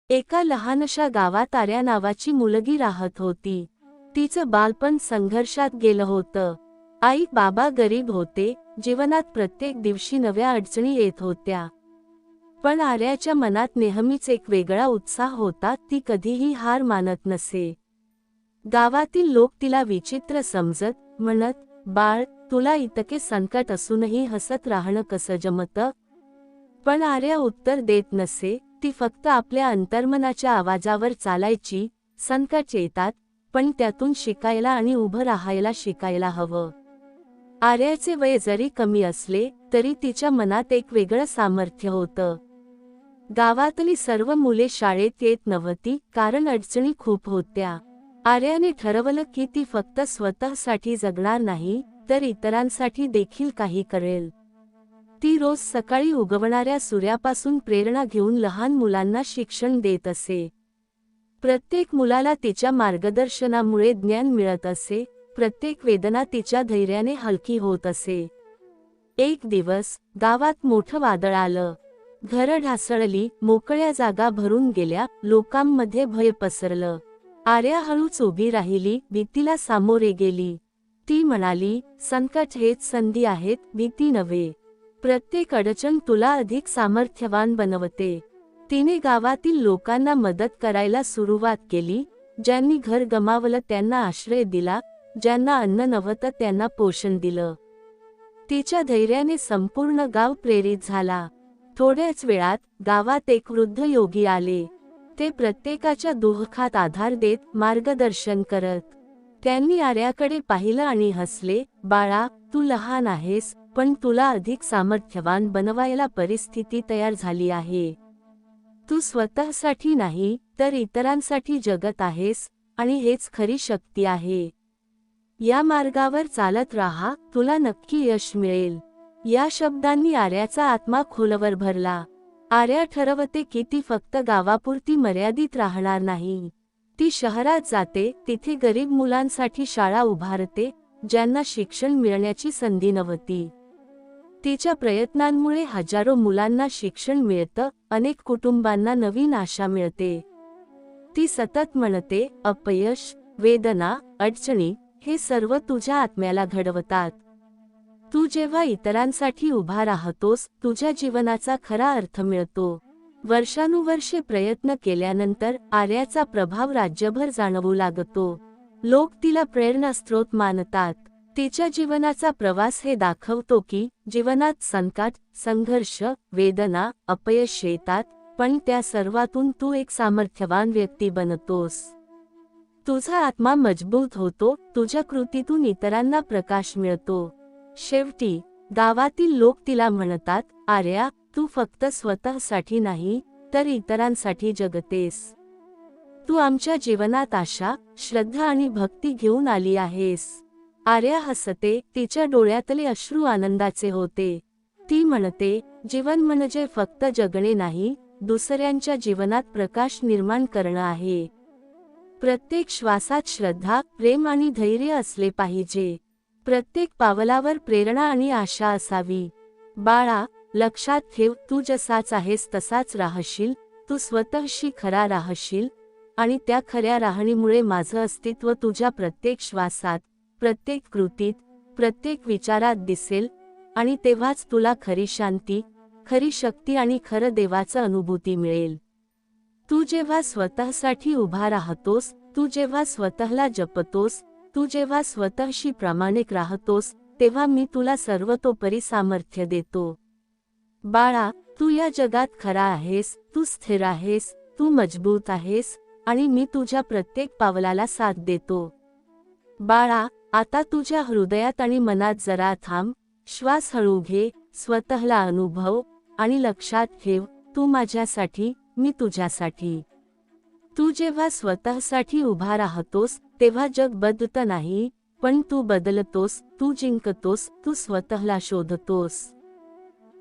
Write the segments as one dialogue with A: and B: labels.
A: एका लहानशा गावात आर्या नावाची मुलगी राहत होती. तिचं बालपण संघर्षात गेलं होतं. आई बाबा गरीब होते, जीवनात प्रत्येक दिवशी नव्या अडचणी येत होत्या. पण आर्याच्या मनात नेहमीच एक वेगळा उत्साह होता, ती कधीही हार मानत नसे. गावातील लोक तिला विचित्र समजत, म्हणत, "बाळ, तुला इतके संकट असूनही हसत राहणं कसं जमतं?" पण आर्या उत्तर देत नसे, ती फक्त आपल्या अंतर्मनाच्या आवाजावर चालायची. संकट येतात, पण त्यातून शिकायला आणि उभं राहायला शिकायला हवं. आर्याचे वय जरी कमी असले, तरी तिच्या मनात एक वेगळं सामर्थ्य होतं. गावातली सर्व मुले शाळेत येत नव्हती, कारण अडचणी खूप होत्या. आर्याने ठरवलं की ती फक्त स्वतःसाठी जगणार नाही, तर इतरांसाठी देखील काही करेल. ती रोज सकाळी उगवणाऱ्या सूर्यापासून प्रेरणा घेऊन लहान मुलांना शिक्षण देत असे. प्रत्येक मुलाला तिच्या मार्गदर्शनामुळे ज्ञान मिळत असे, प्रत्येक वेदना तिच्या धैर्याने हलकी होत असे. एक दिवस गावात मोठं वादळ आलं. घरं ढासळली, मोकळ्या जागा भरून गेल्या, लोकांमध्ये भय पसरलं. आर्या हळूच उभी राहिली, भीतीला सामोरे गेली. ती म्हणाली, "संकट हेच संधी आहेत, भीती नव्हे. प्रत्येक अडचण तुला अधिक सामर्थ्यवान बनवते." तिने गावातील लोकांना मदत करायला सुरुवात केली. ज्यांनी घर गमावलं त्यांना आश्रय दिला, ज्यांना अन्न नव्हतं त्यांना पोषण दिलं. तिच्या धैर्याने संपूर्ण गाव प्रेरित झाला. थोड्याच वेळात गावात एक वृद्ध योगी आले. ते प्रत्येकाच्या दुःखात आधार देत, मार्गदर्शन करत. त्यांनी आर्याकडे पाहिलं आणि हसले, "बाळा, तू लहान आहेस, पण तुला अधिक सामर्थ्यवान बनवायला परिस्थिती तयार झाली आहे. तू स्वतःसाठी नाही, तर इतरांसाठी जगत आहेस, आणि हेच खरी शक्ती आहे. या मार्गावर चालत राहा, तुला नक्की यश मिळेल." या शब्दांनी आर्याचा आत्मा खोलवर भरला. आर्या ठरवते की ती फक्त गावापुरती मर्यादित राहणार नाही. ती शहरात जाते, तिथे गरीब मुलांसाठी शाळा उभारते, ज्यांना शिक्षण मिळण्याची संधी नव्हती. तिच्या प्रयत्नांमुळे हजारो मुलांना शिक्षण मिळतं, अनेक कुटुंबांना नवीन आशा मिळते. ती सतत म्हणते, "अपयश, वेदना, अडचणी हे सर्व तुझ्या आत्म्याला घडवतात. तू जेव्हा इतरांसाठी उभा राहतोस, तुझ्या जीवनाचा खरा अर्थ मिळतो." वर्षानुवर्षे प्रयत्न केल्यानंतर आर्याचा प्रभाव राज्यभर जाणवू लागतो. लोक तिला प्रेरणास्रोत मानतात. तिच्या जीवनाचा प्रवास हे दाखवतो की जीवनात संकट, संघर्ष, वेदना, अपयश येतात, पण त्या सर्वातून तू एक सामर्थ्यवान व्यक्ती बनतोस. तुझा आत्मा मजबूत होतो, तुझ्या कृतीतून इतरांना प्रकाश मिळतो. शेवटी गावातील लोक तिला म्हणतात, "आर्या, तू फक्त स्वतःसाठी नाही, तर इतरांसाठी जगतेस. तू आमच्या जीवनात आशा, श्रद्धा आणि भक्ती घेऊन आली आहेस." आर्या हसते, तिच्या डोळ्यातले अश्रू आनंदाचे होते. ती म्हणते, "जीवन म्हणजे फक्त जगणे नाही, दुसऱ्यांच्या जीवनात प्रकाश निर्माण करणं आहे. प्रत्येक श्वासात श्रद्धा, प्रेम आणि धैर्य असले पाहिजे. प्रत्येक पावलावर प्रेरणा आणि आशा असावी. बाळा, लक्षात ठेव, तू जसाच आहेस तसाच राहशील, तू स्वतःशी खरा राहशील, आणि त्या खऱ्या राहणीमुळे माझं अस्तित्व तुझ्या प्रत्येक श्वासात, प्रत्येक कृतीत, प्रत्येक विचारात दिसेल, आणि तेव्हाच तुला खरी शांती, खरी शक्ती आणि खरं देवाचं अनुभूती मिळेल." तू जेव्हा स्वतःसाठी उभा राहतोस, तू जेव्हा स्वतःला जपतोस, तू जेव्हा स्वतःशी प्रामाणिक राहतोस, तेव्हा मी तुला सर्वतोपरी सामर्थ्य देतो. बाळा, तू या जगात खरा आहेस, तू स्थिर आहेस, तू मजबूत आहेस, आणि मी तुझ्या प्रत्येक पावलाला साथ देतो. बाळा, आता तुझ्या हृदयात आणि मनात जरा थांब, श्वास हळू घे, स्वतःला अनुभव, आणि लक्षात ठेव, तू माझ्यासाठी, मी तुझ्यासाठी. तू जेव्हा स्वतःसाठी उभा राहतोस, तेव्हा जग बदलतं नाही, पण तू बदलतोस, तू जिंकतोस, तू स्वतःला शोधतोस.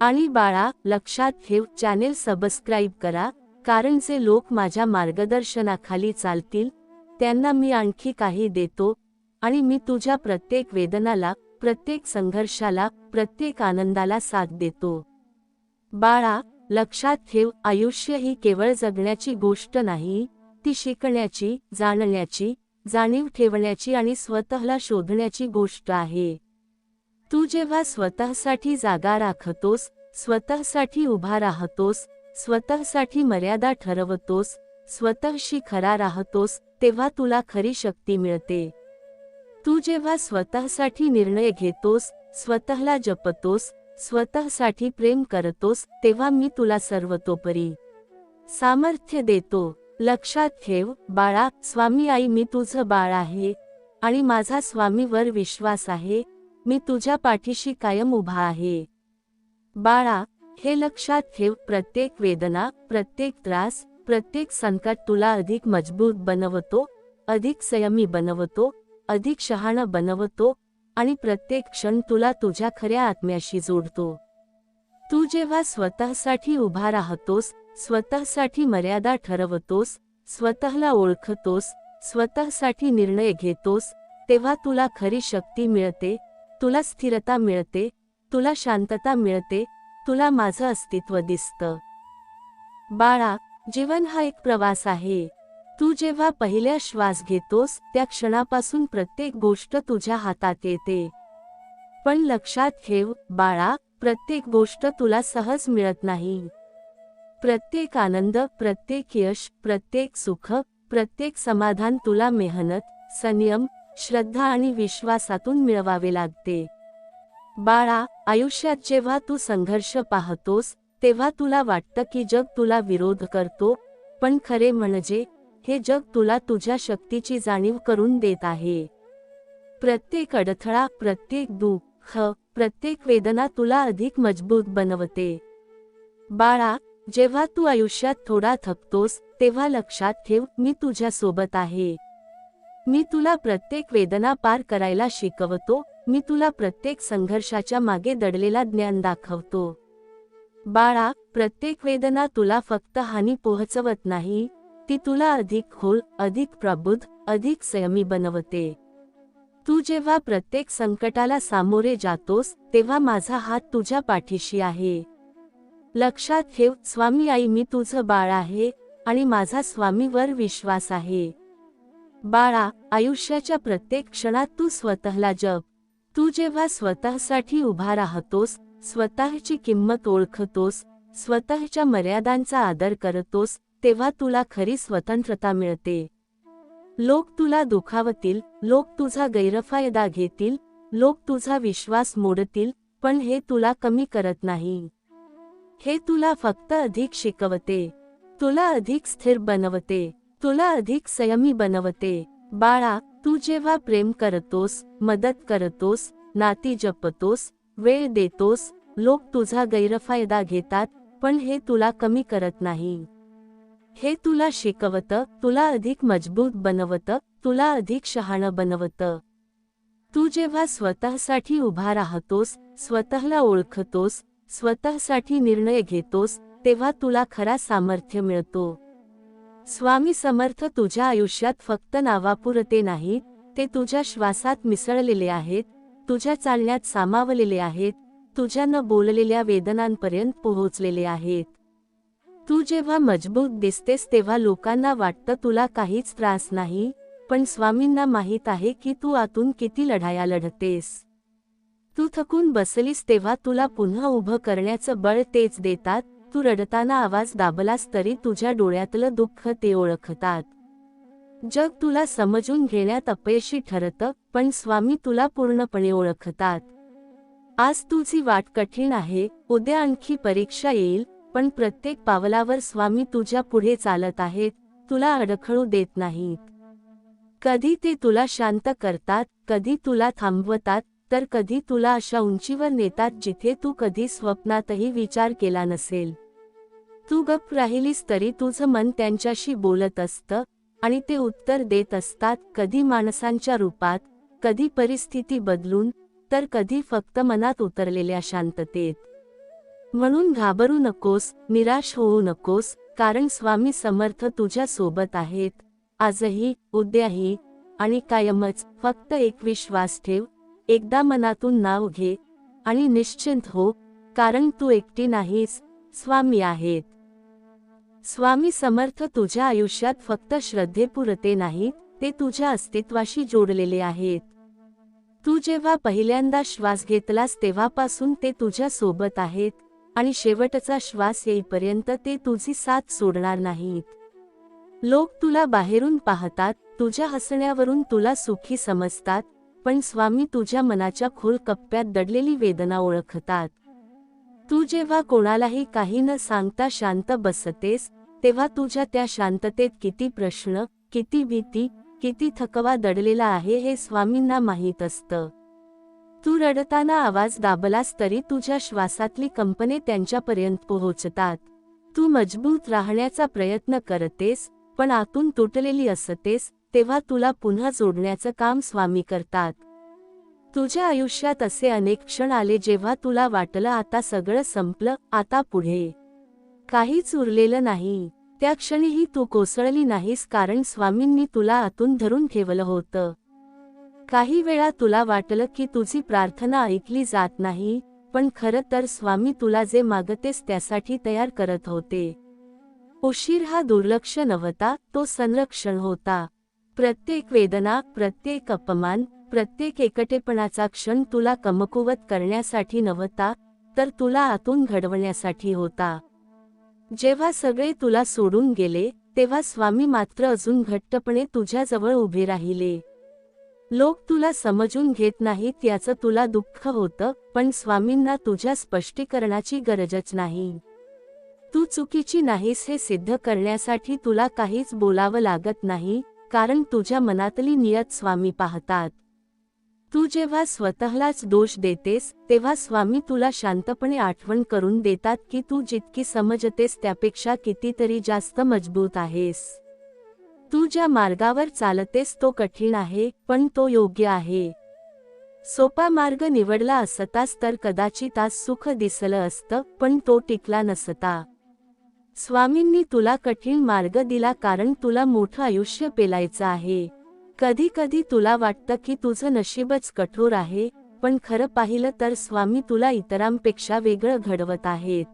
A: आणि बाळा, लक्षात ठेव, चॅनेल सबस्क्राईब करा, कारण जे लोक माझ्या मार्गदर्शनाखाली चालतील, त्यांना मी आणखी काही देतो, आणि मी तुझ्या प्रत्येक वेदनाला, प्रत्येक संघर्षाला, प्रत्येक आनंदाला साथ देतो. बाळा, लक्षात ठेव, आयुष्य ही केवळ जगण्याची गोष्ट नाही, ती शिकण्याची, जाणण्याची, जाणीव ठेवण्याची आणि स्वतःला शोधण्याची गोष्ट आहे. तू जेव्हा स्वतःसाठी जागा राखतोस, स्वतःसाठी उभा राहतोस, स्वतःसाठी मर्यादा ठरवतोस, स्वतःशी खरा राहतोस, तेव्हा तुला खरी शक्ती मिळते. तू जेव्हा स्वतःसाठी निर्णय घेतोस, स्वतःला जपतोस, स्वतःसाठी प्रेम करतोस, तेव्हा मी तुला सर्वतोपरी सामर्थ्य देतो. लक्षात ठेव बाळा, स्वामी आई, मी तुझं बाळ आहे आणि माझा स्वामीवर विश्वास आहे. मी तुझ्या पाठीशी कायम उभा आहे. बाळा, हे लक्षात ठेव, प्रत्येक वेदना, प्रत्येक त्रास, प्रत्येक संकट तुला अधिक मजबूत बनवतो, अधिक संयमी बनवतो, अधिक शहाणा बनवतो आणि प्रत्येक क्षण तुला तुझ्या खऱ्या आत्म्याशी जोडतो. तू जेव्हा स्वतःसाठी उभा राहतोस, स्वतःसाठी मर्यादा ठरवतोस, स्वतःला ओळखतोस, स्वतःसाठी निर्णय घेतोस, तेव्हा तुला खरी शक्ती मिळते, तुला स्थिरता मिळते, तुला शांतता मिळते, तुला माझं अस्तित्व दिसतं. बाळा, जीवन हा एक प्रवास आहे. तू जेव्हा पहिला श्वास घेतोस, त्या क्षणापासून प्रत्येक गोष्ट तुझ्या हातात येते. पण लक्षात ठेव बाळा, प्रत्येक गोष्ट तुला सहज मिळत नाही. प्रत्येक आनंद, प्रत्येक यश, प्रत्येक सुख, प्रत्येक समाधान तुला मेहनत, संयम, श्रद्धा आणि विश्वासातून मिळवावे लागते. बाळा, आयुष्यात जेव्हा तू संघर्ष पाहतोस, तेव्हा तुला वाटतं की जग तुला विरोध करतो, पण खरे म्हणजे हे जग तुला तुझ्या शक्तीची जाणीव करून देत आहे. प्रत्येक अडथळा, प्रत्येक दुःख, प्रत्येक वेदना तुला अधिक मजबूत बनवते. बाळा, जेव्हा तू आयुष्यात थोडा थकतोस, तेव्हा लक्षात ठेव, मी तुझ्या सोबत आहे. मी तुला प्रत्येक वेदना पार करायला शिकवतो, मी तुला प्रत्येक संघर्षाच्या मागे दडलेला ज्ञान दाखवतो. बाळा, प्रत्येक वेदना तुला फक्त हानी पोहोचवत नाही, ती तुला अधिक खोल, अधिक प्रबुद्ध, अधिक संयमी बनवते. तू जेव्हा प्रत्येक संकटाला सामोरे जातोस, तेव्हा माझा हात तुझ्या पाठीशी आहे. लक्षात ठेव, स्वामी आई, मी तुझं बाळ आहे आणि माझा स्वामीवर विश्वास आहे. बाळा, आयुष्याच्या प्रत्येक क्षणात तू स्वतःला जप. तू जेव्हा स्वतःसाठी उभा राहतोस, स्वतःची किंमत ओळखतोस, स्वतःच्या मर्यादांचा आदर करतोस, तेव्हा तुला खरी स्वतंत्रता मिळते. लोक तुला दुखावतील, लोक तुझा गैरफायदा घेतील, लोक तुझा विश्वास मोडतील, पण हे तुला कमी करत नाही. हे तुला फक्त अधिक शिकवते, तुला अधिक स्थिर बनवते, तुला अधिक संयमी बनवते. बाळा, तू जेव्हा प्रेम करतोस, मदत करतोस, नाती जपतोस, वेळ देतोस, लोक तुझा गैरफायदा घेतात, पण हे तुला कमी करत नाही. हे तुला शिकवतं, तुला अधिक मजबूत बनवतं, तुला अधिक शहाणं बनवतं. तू जेव्हा स्वतःसाठी उभा राहतोस, स्वतःला ओळखतोस, स्वतःसाठी निर्णय घेतोस, तेव्हा तुला खरा सामर्थ्य मिळतो. स्वामी समर्थ तुझ्या आयुष्यात फक्त नावापुरते नाही, ते तुझ्या श्वासात मिसळलेले आहेत, तुझ्या चालण्यात सामावलेले आहेत, तुझ्या न बोललेल्या वेदनांपर्यंत पोहोचलेले आहेत. तू जेव्हा मजबूत दिसतेस, तेव्हा लोकांना वाटतं तुला काहीच त्रास नाही, पण स्वामींना माहीत आहे की तू आतून किती लढाया लढतेस. तू थकून बसलीस तेव्हा तुला पुन्हा उभं करण्याचं बळ तेच देतात. तू रडताना आवाज दाबलास तरी तुझ्या डोळ्यातलं दुःख ते ओळखतात. जग तुला समजून घेण्यात अपयशी ठरतं, पण स्वामी तुला पूर्णपणे ओळखतात. आज तुझी वाट कठीण आहे, उद्या आणखी परीक्षा येईल, पण प्रत्येक पावलावर स्वामी तुझ्या पुढे चालत आहेत, तुला अडखळू देत नाहीत. कधी ते तुला शांत करतात, कधी तुला थांबवतात, तर कधी तुला अशा उंचीवर नेतात जिथे तू कधी स्वप्नातही विचार केला नसेल. तू गप्प राहिलीस तरी तुझं मन त्यांच्याशी बोलत असतं आणि ते उत्तर देत असतात, कधी माणसांच्या रूपात, कधी परिस्थिती बदलून, तर कधी फक्त मनात उतरलेल्या शांततेत. म्हणून घाबरू नकोस, निराश होऊ नकोस, कारण स्वामी समर्थ तुझ्या सोबत आहेत, आजही, उद्याही आणि कायमच. फक्त एक विश्वास ठेव, एकदा मनातून नाव घे आणि निश्चिंत हो, कारण तू एकटी नाहीस, स्वामी आहेत. स्वामी समर्थ तुझ्या आयुष्यात फक्त श्रद्धेपुरते नाहीत, ते तुझ्या अस्तित्वाशी जोडलेले आहेत. तू जेव्हा पहिल्यांदा श्वास घेतलास तेव्हापासून ते तुझ्या सोबत आहेत आणि शेवटचा श्वास येईपर्यंत ते तुझी साथ सोडणार नाहीत. लोक तुला बाहेरून पाहतात, तुझ्या हसण्यावरून तुला सुखी समजतात, पण स्वामी तुझ्या मनाच्या खोल कप्प्यात दडलेली वेदना ओळखतात. तू जेव्हा कोणालाही काही न सांगता शांत बसतेस, तेव्हा तुझ्या त्या शांततेत किती प्रश्न, किती भीती, किती थकवा दडलेला आहे हे स्वामींना माहीत असतं. तू रडताना आवाज दाबलास तरी तुझ्या श्वासातली कंपने त्यांच्यापर्यंत पोहोचतात. तू मजबूत राहण्याचा प्रयत्न करतेस, पण आतून तुटलेली असतेस, तेव्हा तुला पुन्हा जोडण्याचं काम स्वामी करतात. तुझ्या आयुष्यात असे अनेक क्षण आले जेव्हा तुला वाटलं आता सगळं संपलं, आता पुढे काहीच उरलेलं नाही. त्या क्षणीही तू कोसळली नाहीस, कारण स्वामींनी तुला आतून धरून ठेवलं होतं. काही वेळा तुला वाटलं की तुझी प्रार्थना ऐकली जात नाही, पण खरं तर स्वामी तुला जे मागतेस त्यासाठी तयार करत होते. उशीर हा दुर्लक्ष नव्हता, तो संरक्षण होता. प्रत्येक वेदना, प्रत्येक अपमान, प्रत्येक एकटेपणाचा क्षण तुला कमकुवत करण्यासाठी नव्हता, तर तुला आतून घडवण्यासाठी होता. जेव्हा सगळे तुला सोडून गेले, तेव्हा स्वामी मात्र अजून घट्टपणे तुझ्याजवळ उभे राहिले. लोक तुला समजून घेत नाहीत याचं तुला दुःख होतं, पण स्वामींना तुझ्या स्पष्टीकरणाची गरजच नाही. तू चुकीची नाहीस हे सिद्ध करण्यासाठी तुला काहीच बोलावं लागत नाही, कारण तुझ्या मनातली नियत स्वामी पाहतात. तू जेव्हा स्वतःलाच दोष देतेस, तेव्हा स्वामी तुला शांतपणे आठवण करून देतात की तू जितकी समजतेस त्यापेक्षा कितीतरी जास्त मजबूत आहेस. तू ज्या मार्गावर चालतेस तो कठीण आहे, पण तो योग्य आहे. सोपा मार्ग निवडला असतास तर कदाचित आज सुख दिसलं असतं, पण तो टिकला नसता. स्वामींनी तुला कठीण मार्ग दिला कारण तुला मोठं आयुष्य पेलायचं आहे. कधी कधी तुला वाटतं की तुझं नशीबच कठोर आहे, पण खरं पाहिलं तर स्वामी तुला इतरांपेक्षा वेगळं घडवत आहेत.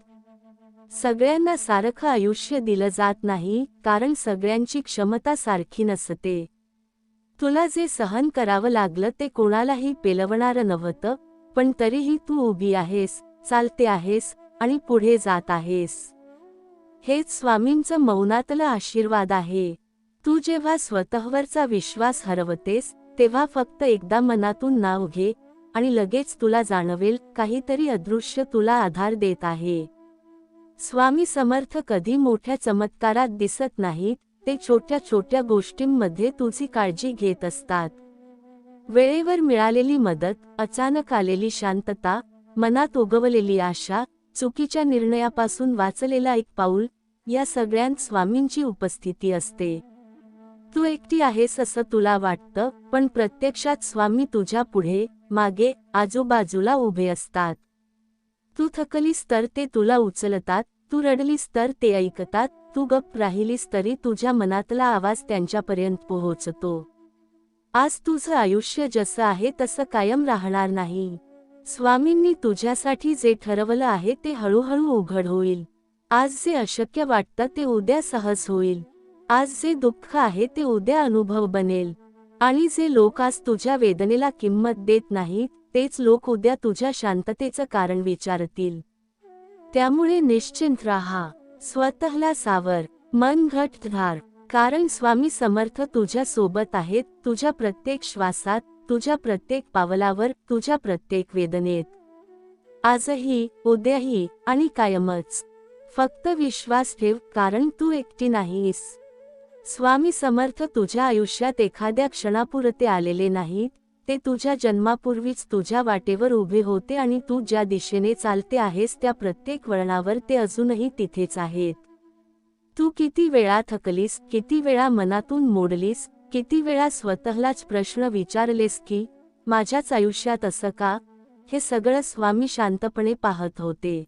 A: सगळ्यांना सारखं आयुष्य दिलं जात नाही, कारण सगळ्यांची क्षमता सारखी नसते. तुला जे सहन करावं लागलं ते कोणालाही पेलवणारं नव्हतं, पण तरीही तू उभी आहेस, चालते आहेस आणि पुढे जात आहेस. हेच स्वामींचं मौनातलं आशीर्वाद आहे. तू जेव्हा स्वतःवरचा विश्वास हरवतेस, तेव्हा फक्त एकदा मनातून नाव घे आणि लगेच तुला जाणवेल काहीतरी अदृश्य तुला आधार देत आहे. स्वामी समर्थ कधी मोठ्या चमत्कारात दिसत नाहीत, ते छोट्या छोट्या गोष्टींमध्ये तुझी काळजी घेत असतात. वेळेवर मिळालेली मदत, अचानक आलेली शांतता, मनात उगवलेली आशा, चुकीच्या निर्णयापासून वाचलेला एक पाऊल, या सगळ्यांत स्वामींची उपस्थिती असते. तू एकटी आहेस असं तुला वाटतं, पण प्रत्यक्षात स्वामी तुझ्या पुढे, मागे, आजूबाजूला उभे असतात. तू थकलीस तर ते तुला उचलतात, तू रडलीस तर ते ऐकतात, तू गप्प राहिलीस तरी तुझ्या मनातला आवाज त्यांच्यापर्यंत पोहोचतो. आज तुझं आयुष्य जसं आहे तसं कायम राहणार नाही. स्वामींनी तुझ्यासाठी जे ठरवलं आहे ते हळूहळू उघड होईल. आज जे अशक्य वाटतं ते उद्या सहज होईल. आज जे दुःख आहे ते उद्या अनुभव बनेल. आणि जे लोक आज तुझ्या वेदनेला किंमत देत नाहीत, तेच लोक उद्या तुझ्या शांततेचं कारण विचारतील. त्यामुळे निश्चिंत राहा, स्वतःला सावर, मन घट्ट धर, कारण स्वामी समर्थ तुझ्या सोबत आहेत, तुझ्या प्रत्येक श्वासात, तुझ्या प्रत्येक पावलावर, तुझ्या प्रत्येक वेदनेत. आजही, उद्याही आणि कायमच. फक्त विश्वास ठेव, कारण तू एकटी नाहीस. स्वामी समर्थ तुझ्या आयुष्यात एखाद्या क्षणापुरते आलेले नाहीत, ते तुझ्या जन्मापूर्वीच तुझ्या वाटेवर उभे होते आणि तू ज्या दिशेने चालते आहेस त्या प्रत्येक वळणावर ते अजूनही तिथेच आहेत. तू किती वेळा थकलीस, किती वेळा मनातून मोडलीस, किती वेळा स्वतःलाच प्रश्न विचारलेस की माझ्याच आयुष्यात असं का? हे सगळं स्वामी शांतपणे पाहत होते.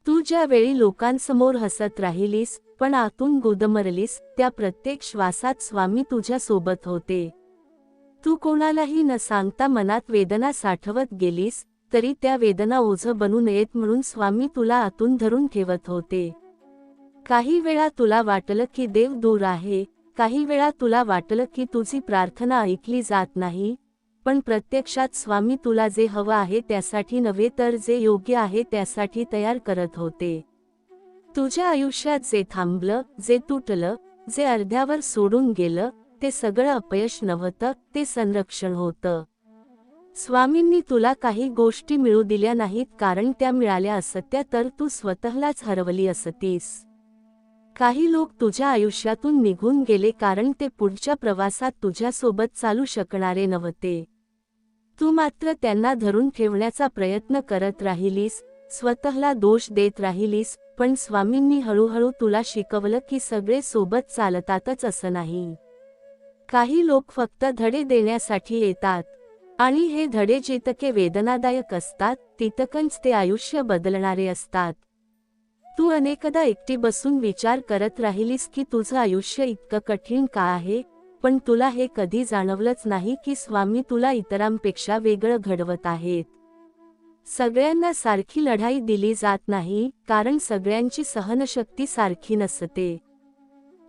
A: तू ज्या वेळी लोकांसमोर हसत राहिलीस, पण आतून गुदमरलीस, त्या प्रत्येक श्वासात स्वामी तुझ्या सोबत होते. तू कोणालाही न सांगता मनात वेदना साठवत गेलीस, तरी त्या वेदना ओझं बनू नयेत म्हणून स्वामी तुला आतून धरून ठेवत होते. काही वेळा तुला वाटलं की देव दूर आहे, काही वेळा तुला वाटलं की तुझी प्रार्थना ऐकली जात नाही, पण प्रत्यक्षात स्वामी तुला जे हवं आहे त्यासाठी नव्हे तर जे योग्य आहे त्यासाठी तयार करत होते. तुझ्या आयुष्यात जे थांबलं, जे तुटलं, जे अर्ध्यावर सोडून गेलं, ते सगळं अपयश नव्हतं, ते संरक्षण होतं. स्वामींनी तुला काही गोष्टी मिळू दिल्या नाहीत कारण त्या मिळाल्या असत्या तर तू स्वतःलाच हरवली असतीस. काही लोक तुझ्या आयुष्यातून निघून गेले कारण ते पुढच्या प्रवासात तुझ्यासोबत चालू शकणारे नव्हते. तू मात्र त्यांना धरून ठेवण्याचा प्रयत्न करत राहिलीस, स्वतःला दोष देत राहिलीस, पण स्वामींनी हळूहळू तुला शिकवलं की सगळे सोबत चालतातच असं नाही. काही लोक फक्त धडे देण्यासाठी येतात आणि हे धडे जितके वेदनादायक असतात तितकंच ते आयुष्य बदलणारे असतात. तू अनेकदा एकटी बसून विचार करत राहिलीस की तुझं आयुष्य इतकं कठीण का आहे, पण तुला हे कधी जाणवलंच नाही की स्वामी तुला इतरांपेक्षा वेगळं घडवत आहेत. सगळ्यांना सारखी लढाई दिली जात नाही कारण सगळ्यांची सहनशक्ती सारखी नसते.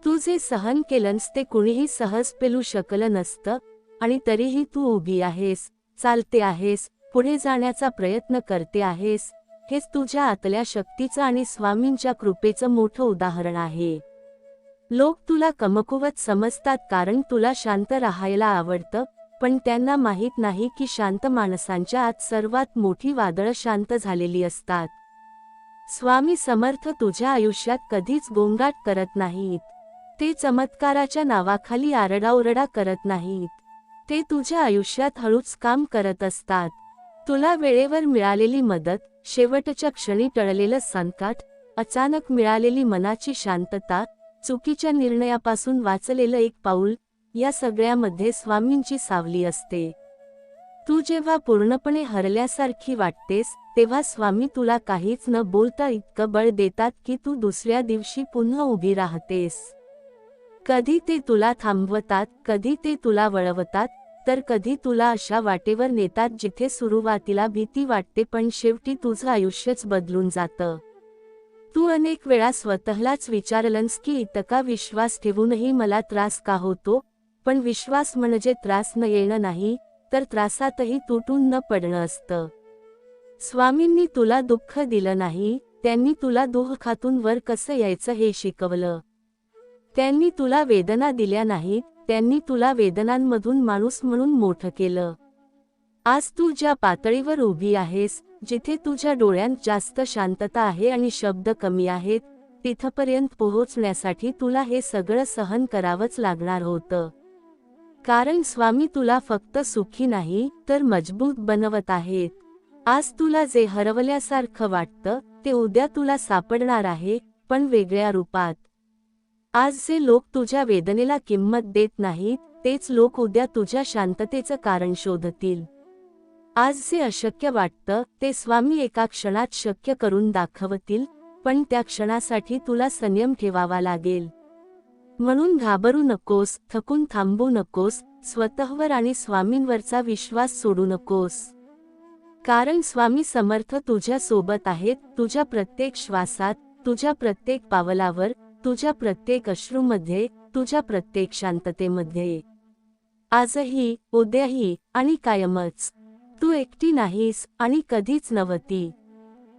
A: तू जे सहन केलंस ते कुणीही सहज पेलू शकलं नसतं आणि तरीही तू उभी आहेस, चालते आहेस, पुढे जाण्याचा प्रयत्न करते आहेस. हेच तुझ्या आतल्या शक्तीचं आणि स्वामींच्या कृपेचं मोठं उदाहरण आहे. लोक तुला कमकुवत समजतात कारण तुला शांत राहायला आवडतं, पण त्यांना माहीत नाही की शांत माणसांच्या आत सर्वात मोठी वादळं शांत झालेली असतात. स्वामी समर्थ तुझ्या आयुष्यात कधीच गोंगाट करत नाहीत. ते चमत्काराच्या नावाखाली आरडाओरडा करत नाहीत. ते तुझ्या आयुष्यात हळूच काम करत असतात. तुला वेळेवर मिळालेली मदत, शेवटच्या क्षणी टळलेलं संकट, अचानक मिळालेली मनाची शांतता, चुकीच्या निर्णयापासून वाचलेलं एक पाऊल, या सगळ्यामध्ये स्वामींची सावली असते. तू जेव्हा पूर्णपणे हरल्यासारखी वाटतेस तेव्हा स्वामी तुला काहीच न बोलता इतकं बळ देतात की तू दुसऱ्या दिवशी पुन्हा उभी राहतेस. कधी ते तुला थांबवतात, कधी ते तुला वळवतात, तर कधी तुला अशा वाटेवर नेतात जिथे सुरुवातीला भीती वाटते पण शेवटी तुझं आयुष्यच बदलून जातं. तू अनेक वेळा स्वतःलाच विचारलंस की इतका विश्वास ठेवूनही मला त्रास का होतो, पण विश्वास म्हणजे त्रास न येणं नाही, तर त्रासातही तुटून न पडणं असतं. स्वामींनी तुला दुःख दिलं नाही, त्यांनी तुला दुःखातून वर कसं यायचं हे शिकवलं. त्यांनी तुला वेदना दिल्या नाहीत, त्यांनी तुला वेदनांमधून माणूस म्हणून मोठं केलं. आज तू ज्या पातळीवर उभी आहेस, जिथे तुझ्या डोळ्यांत जास्त शांतता आहे आणि शब्द कमी आहेत, तिथपर्यंत पोहोचण्यासाठी तुला हे सगळं सहन करावंच लागणार होतं. कारण स्वामी तुला फक्त सुखी नाही तर मजबूत बनवत आहेत. आज तुला जे हरवल्यासारखं वाटतं ते उद्या तुला सापडणार आहे, पण वेगळ्या रूपात. आज जे लोक तुझ्या वेदनेला किंमत देत नाहीत, तेच लोक उद्या तुझ्या शांततेचं कारण शोधतील. आज जे अशक्य वाटतं ते स्वामी एका क्षणात शक्य करून दाखवतील, पण त्या क्षणासाठी तुला संयम ठेवावा लागेल. म्हणून घाबरू नकोस, थकून थांबू नकोस, स्वतःवर आणि स्वामींवरचा विश्वास सोडू नकोस. कारण स्वामी समर्थ तुझ्या सोबत आहेत, तुझ्या प्रत्येक श्वासात, तुझ्या प्रत्येक पावलावर, तुझ्या प्रत्येक अश्रूमध्ये, तुझ्या प्रत्येक शांततेमध्ये. आजही, उद्याही आणि कायमच. तू एकटी नाहीस आणि कधीच नव्हती.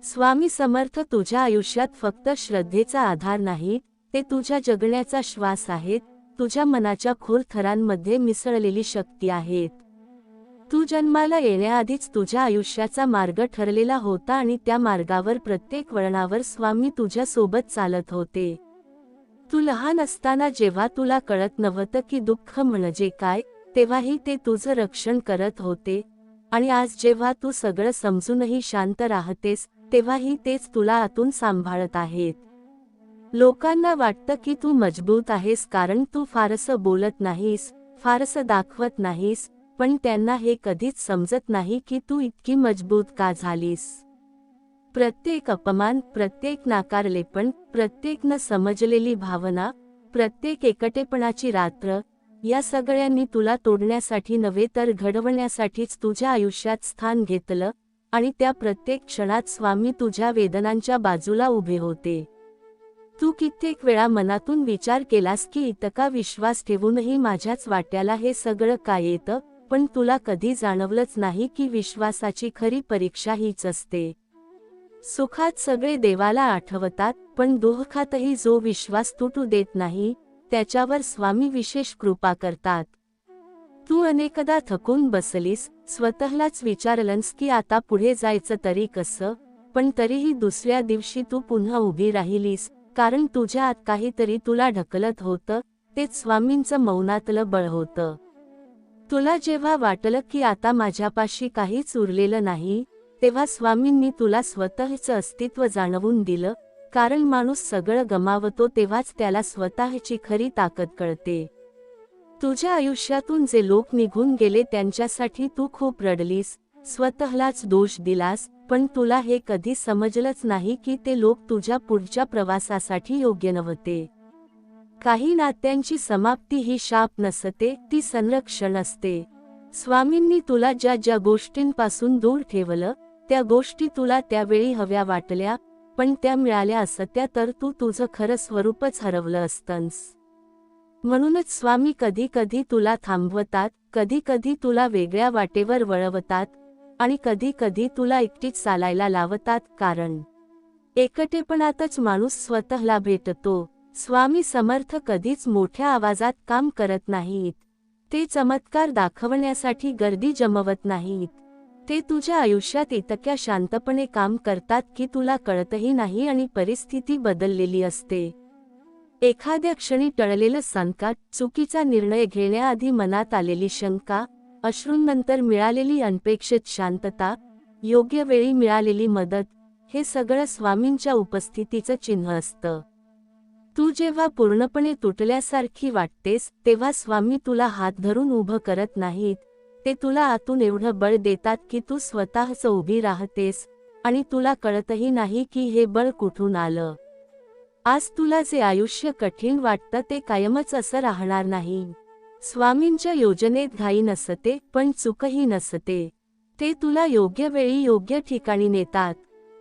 A: स्वामी समर्थ तुझ्या आयुष्यात फक्त श्रद्धेचा आधार नाही, ते तुझ्या जगण्याचा श्वास आहेत, तुझ्या मनाच्या खोल थरांमध्ये मिसळलेली शक्ती आहेत. तू जन्माला येण्याआधीच तुझ्या आयुष्याचा मार्ग ठरलेला होता आणि त्या मार्गावर प्रत्येक वळणावर स्वामी तुझ्या सोबत चालत होते. तू लहान असताना जेव्हा तुला कळत नव्हतं की दुःख म्हणजे काय, तेव्हाही ते तुझं रक्षण करत होते, आणि आज जेव्हा तू सगळं समजूनही शांत राहतेस, तेव्हाही तेच तुला आतून सांभाळत आहेत. लोकांना वाटतं की तू मजबूत आहेस कारण तू फारसं बोलत नाहीस, फारसं दाखवत नाहीस, पण त्यांना हे कधीच समजत नाही की तू इतकी मजबूत का झालीस. प्रत्येक अपमान, प्रत्येक नाकारलेपण, प्रत्येक न समजलेली भावना, प्रत्येक एकटेपणाची रात्र, या सगळ्यांनी तुला तोडण्यासाठी नव्हे तर घडवण्यासाठीच तुझ्या आयुष्यात स्थान घेतलं, आणि त्या प्रत्येक क्षणात स्वामी तुझ्या वेदनांच्या बाजूला उभे होते. तू कित्येक वेळा मनातून विचार केलास की इतका विश्वास ठेवूनही माझ्याच वाट्याला हे सगळं का येतं, पण तुला कधी जाणवलंच नाही की विश्वासाची खरी परीक्षा हीच असते. सुखात सगळे देवाला आठवतात, पण दुःखातही जो विश्वास तुटू देत नाही, त्याच्यावर स्वामी विशेष कृपा करतात. तू अनेकदा थकून बसलीस, स्वतःलाच विचारलंस की आता पुढे जायचं तरी कसं, पण तरीही दुसऱ्या दिवशी तू पुन्हा उभी राहिलीस, कारण तुझ्या आत काहीतरी तुला ढकलत होतं, तेच स्वामींचं मौनातलं बळ होतं. तुला जेव्हा वाटलं की आता माझ्यापाशी काहीच उरलेलं नाही, तेव्हा स्वामींनी तुला स्वतःचं अस्तित्व जाणवून दिलं, कारण माणूस सगळं गमावतो तेव्हाच त्याला स्वतःची खरी ताकद कळते. तुझ्या आयुष्यातून जे लोक निघून गेले त्यांच्यासाठी तू खूप रडलीस, स्वतःलाच दोष दिलास, पण तुला हे कधी समजलंच नाही की ते लोक तुझ्या पुढच्या प्रवासासाठी योग्य नव्हते. काही नात्यांची समाप्ती ही शाप नसते, ती संरक्षण असते. स्वामींनी तुला ज्या ज्या गोष्टींपासून दूर ठेवलं, त्या गोष्टी तुला त्यावेळी हव्या वाटल्या, पण त्या मिळाल्या असत्या तर तू तुझं खरं स्वरूपच हरवलं असतंस. म्हणूनच स्वामी कधी कधी तुला थांबवतात, कधी कधी तुला वेगळ्या वाटेवर वळवतात, आणि कधी कधी तुला एकटीच चालायला लावतात, कारण एकटेपणातच माणूस स्वतःला भेटतो. स्वामी समर्थ कधीच मोठ्या आवाजात काम करत नाहीत. ते चमत्कार दाखवण्यासाठी गर्दी जमवत नाहीत. ते तुझ्या आयुष्यात इतक्या शांतपणे काम करतात की तुला कळतही नाही आणि परिस्थिती बदललेली असते. एखाद्या क्षणी टळलेलं संकट, चुकीचा निर्णय घेण्याआधी मनात आलेली शंका, अश्रूंनंतर मिळालेली अनपेक्षित शांतता, योग्य वेळी मिळालेली मदत, हे सगळं स्वामींच्या उपस्थितीचं चिन्ह असतं. तू जेव्हा पूर्णपणे तुटल्यासारखी वाटतेस, तेव्हा स्वामी तुला हात धरून उभं करत नाहीत, ते तुला आतून एवढं बळ देतात की तू स्वतःच उभी राहतेस, आणि तुला कळतही नाही की हे बळ कुठून आलं. आज तुला जे आयुष्य कठीण वाटतं ते कायमच असं राहणार नाही. स्वामींच्या योजनेत घाई नसते, पण चूकही नसते. ते तुला योग्य वेळी योग्य ठिकाणी नेतात.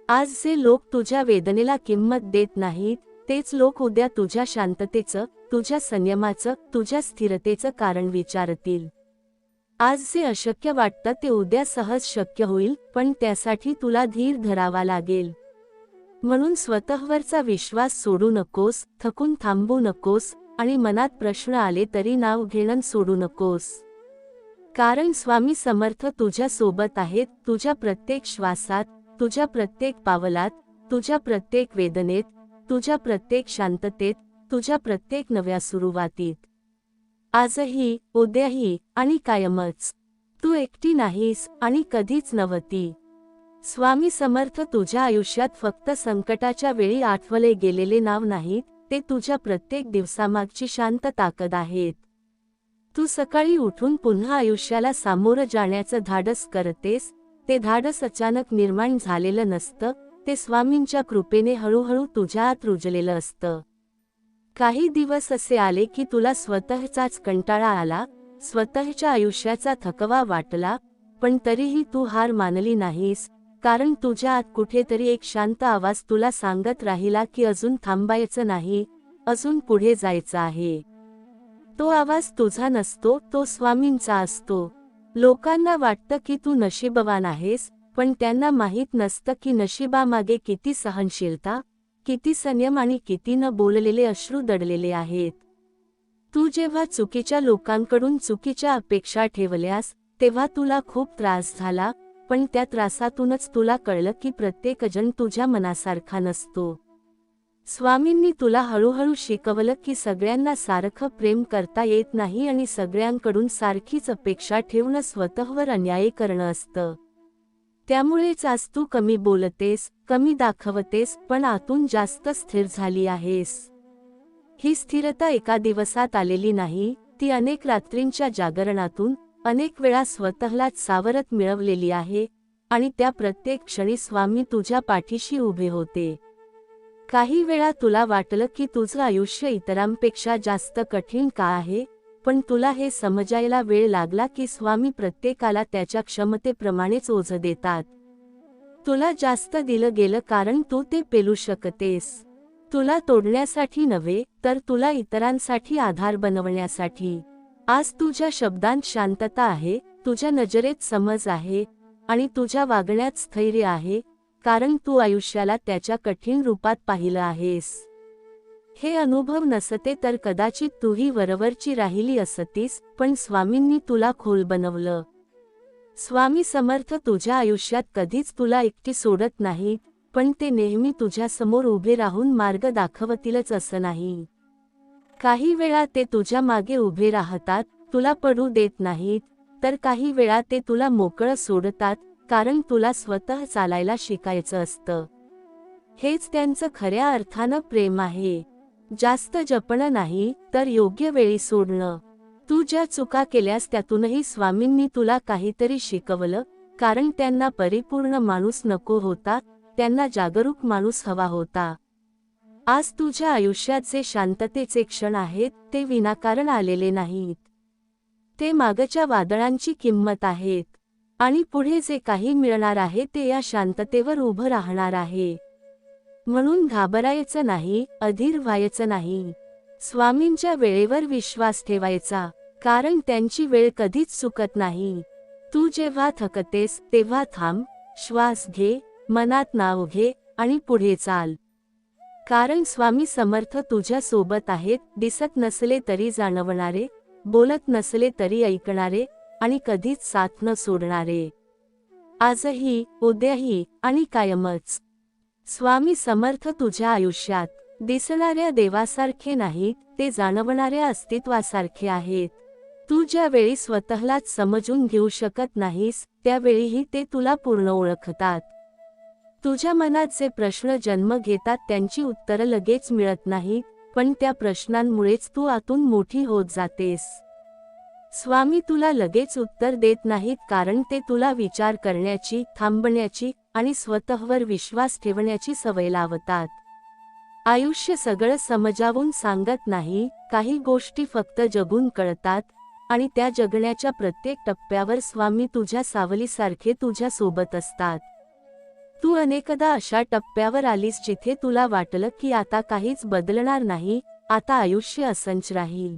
A: आज जे लोक तुझ्या वेदनेला किंमत देत नाहीत, तेच लोक उद्या तुझ्या शांततेचं, तुझ्या संयमाचं, तुझ्या स्थिरतेचं कारण विचारतील. आज जे अशक्य वाटतं ते उद्या सहज शक्य होईल, पण त्यासाठी तुला धीर धरावा लागेल. म्हणून स्वतःवरचा विश्वास सोडू नकोस, थकून थांबू नकोस, आणि मनात प्रश्न आले तरी नाव घेणं सोडू नकोस. कारण स्वामी समर्थ तुझ्या सोबत आहेत, तुझ्या प्रत्येक श्वासात, तुझ्या प्रत्येक पावलात, तुझ्या प्रत्येक वेदनेत, तुझ्या प्रत्येक शांततेत, तुझ्या प्रत्येक नव्या सुरुवातीत. आजही, उद्याही, आणि कायमच. तू एकटी नाहीस, आणि कधीच नव्हती. स्वामी समर्थ तुझ्या आयुष्यात फक्त संकटाच्या वेळी आठवले गेलेले नाव नाहीत, ते तुझ्या प्रत्येक दिवसामागची शांत ताकद आहेत. तू सकाळी उठून पुन्हा आयुष्याला सामोरं जाण्याचं धाडस करतेस, ते धाडस अचानक निर्माण झालेलं नसतं, ते स्वामींच्या कृपेने हळूहळू तुझ्या आत रुजलेलं असतं. काही दिवस असे आले की तुला स्वतःचाच कंटाळा आला, स्वतःच्या आयुष्याचा थकवा वाटला, पण तरीही तू हार मानली नाहीस, कारण तुझ्या आत कुठेतरी एक शांत आवाज तुला सांगत राहिला की अजून थांबायचं नाही, अजून पुढे जायचं आहे. तो आवाज तुझा नसतो, तो स्वामींचा असतो. लोकांना वाटतं की तू नशीबवान आहेस, पण त्यांना माहीत नसतं की नशिबामागे किती सहनशीलता, किती संयम आणि किती न बोललेले अश्रू दडलेले आहेत. तू जेव्हा चुकीच्या लोकांकडून चुकीच्या अपेक्षा ठेवल्यास, तेव्हा तुला खूप त्रास झाला, पण त्या त्रासातूनच तुला कळलं की प्रत्येकजण तुझ्या मनासारखा नसतो. स्वामींनी तुला हळूहळू शिकवलं की सगळ्यांना सारखं प्रेम करता येत नाही आणि सगळ्यांकडून सारखीच अपेक्षा ठेवणं स्वतःवर अन्याय करणं असतं. त्यामुळेच आज तू कमी बोलतेस, कमी दाखवतेस, पण आतून जास्त स्थिर झाली आहेस. ही स्थिरता एका दिवसात आलेली नाही, ती अनेक रात्रींच्या जागरणातून, अनेक वेळा स्वतःलाच सावरत मिळवलेली आहे, आणि त्या प्रत्येक क्षणी स्वामी तुझ्या पाठीशी उभे होते. काही वेळा तुला वाटलं की तुझं आयुष्य इतरांपेक्षा जास्त कठीण का आहे, पण तुला हे समजायला वेळ लागला की स्वामी प्रत्येकाला त्याच्या क्षमतेप्रमाणेच ओझं देतात. तुला जास्त दिलं गेलं कारण तू ते पेलू शकतेस. तुला तोडण्यासाठी नव्हे, तर तुला इतरांसाठी आधार बनवण्यासाठी. आज तुझ्या शब्दांत शांतता आहे, तुझ्या नजरेत समज आहे, आणि तुझ्या वागण्यात स्थैर्य आहे, कारण तू आयुष्याला त्याच्या कठीण रूपात पाहिलं आहेस. हे अनुभव नसते तर कदाचित तूही वरवरची राहिली असतीस, पण स्वामींनी तुला खोल बनवलं. स्वामी समर्थ तुझ्या आयुष्यात कधीच तुला एकटी सोडत नाहीत, पण ते नेहमी तुझ्या समोर उभे राहून मार्ग दाखवतीलच असं नाही. काही वेळा ते तुझ्या मागे उभे राहतात, तुला पडू देत नाहीत, तर काही वेळा ते तुला मोकळं सोडतात, कारण तुला स्वतः चालायला शिकायचं असतं. हेच त्यांचं खऱ्या अर्थानं प्रेम आहे. जास्त जपणं नाही, तर योग्य वेळी सोडणं. तू ज्या चुका केल्यास त्यातूनही स्वामींनी तुला काहीतरी शिकवलं, कारण त्यांना परिपूर्ण माणूस नको होता, त्यांना जागरूक माणूस हवा होता. आज तुझ्या आयुष्यात जे शांततेचे क्षण आहेत, ते विनाकारण आलेले नाहीत. ते मागच्या वादळांची किंमत आहेत. आणि पुढे जे काही मिळणार आहे ते या शांततेवर उभं राहणार आहे. म्हणून घाबरायचं नाही, अधीर व्हायचं नाही. स्वामींच्या वेळेवर विश्वास ठेवायचा, कारण त्यांची वेळ कधीच चुकत नाही. तू जेव्हा थकतेस तेव्हा थांब, श्वास घे, मनात नाव घे, आणि पुढे चाल. कारण स्वामी समर्थ तुझ्या सोबत आहेत, दिसत नसले तरी जाणवणारे, बोलत नसले तरी ऐकणारे, आणि कधीच साथ न सोडणारे. आजही, उद्याही, आणि कायमच. स्वामी समर्थ तुझ्या आयुष्यात दिसणाऱ्या देवासारखे नाहीत, ते जाणवणाऱ्या अस्तित्वासारखे आहेत. तू ज्या वेळी स्वतःलाच समजून घेऊ शकत नाहीस, त्यावेळीही ते तुला पूर्ण ओळखतात. तुझ्या मनात जे प्रश्न जन्म घेतात त्यांची उत्तरं लगेच मिळत नाहीत, पण त्या प्रश्नांमुळेच तू आतून मोठी होत जातेस. स्वामी तुला लगेच उत्तर देत नाहीत, कारण ते तुला विचार करण्याची, थांबण्याची, आणि स्वतःवर विश्वास ठेवण्याची सवय लावतात. आयुष्य सगळं समजावून सांगत नाही, काही गोष्टी फक्त जगून कळतात, आणि त्या जगण्याच्या प्रत्येक टप्प्यावर स्वामी तुझ्या सावलीसारखे तुझ्या सोबत असतात. तू अनेकदा अशा टप्प्यावर आलीस जिथे तुला वाटलं की आता काहीच बदलणार नाही, आता आयुष्य असंच राहील.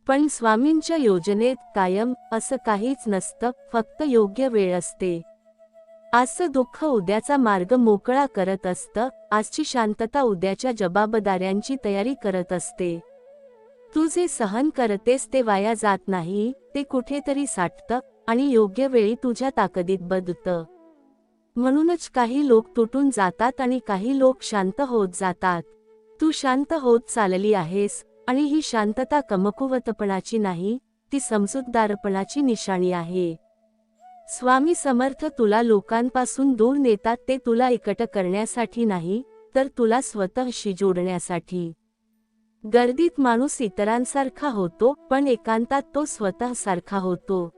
A: पण स्वामींच्या योजनेत कायम असं काहीच नसतं, फक्त योग्य वेळ असते. आजचं दुःख उद्याचा मार्ग मोकळा करत असतं, आजची शांतता उद्याच्या जबाबदाऱ्यांची तयारी करत असते. तू जे सहन करतेस ते वाया जात नाही, ते कुठेतरी साठतं, आणि योग्य वेळी तुझ्या ताकदीत बदलतं. म्हणूनच काही लोक तुटून जातात आणि काही लोक शांत होत जातात. तू शांत होत चालली आहेस, आणि ही शांतता कमकुवतपणाची नाही, ती समजूतदारपणाची निशाणी आहे. स्वामी समर्थ तुला लोकांपासून दूर नेतात, ते तुला एकट करण्यासाठी नाही, तर तुला स्वतःशी जोडण्यासाठी. गर्दीत माणूस इतरांसारखा होतो, पण एकांतात तो स्वतःसारखा होतो.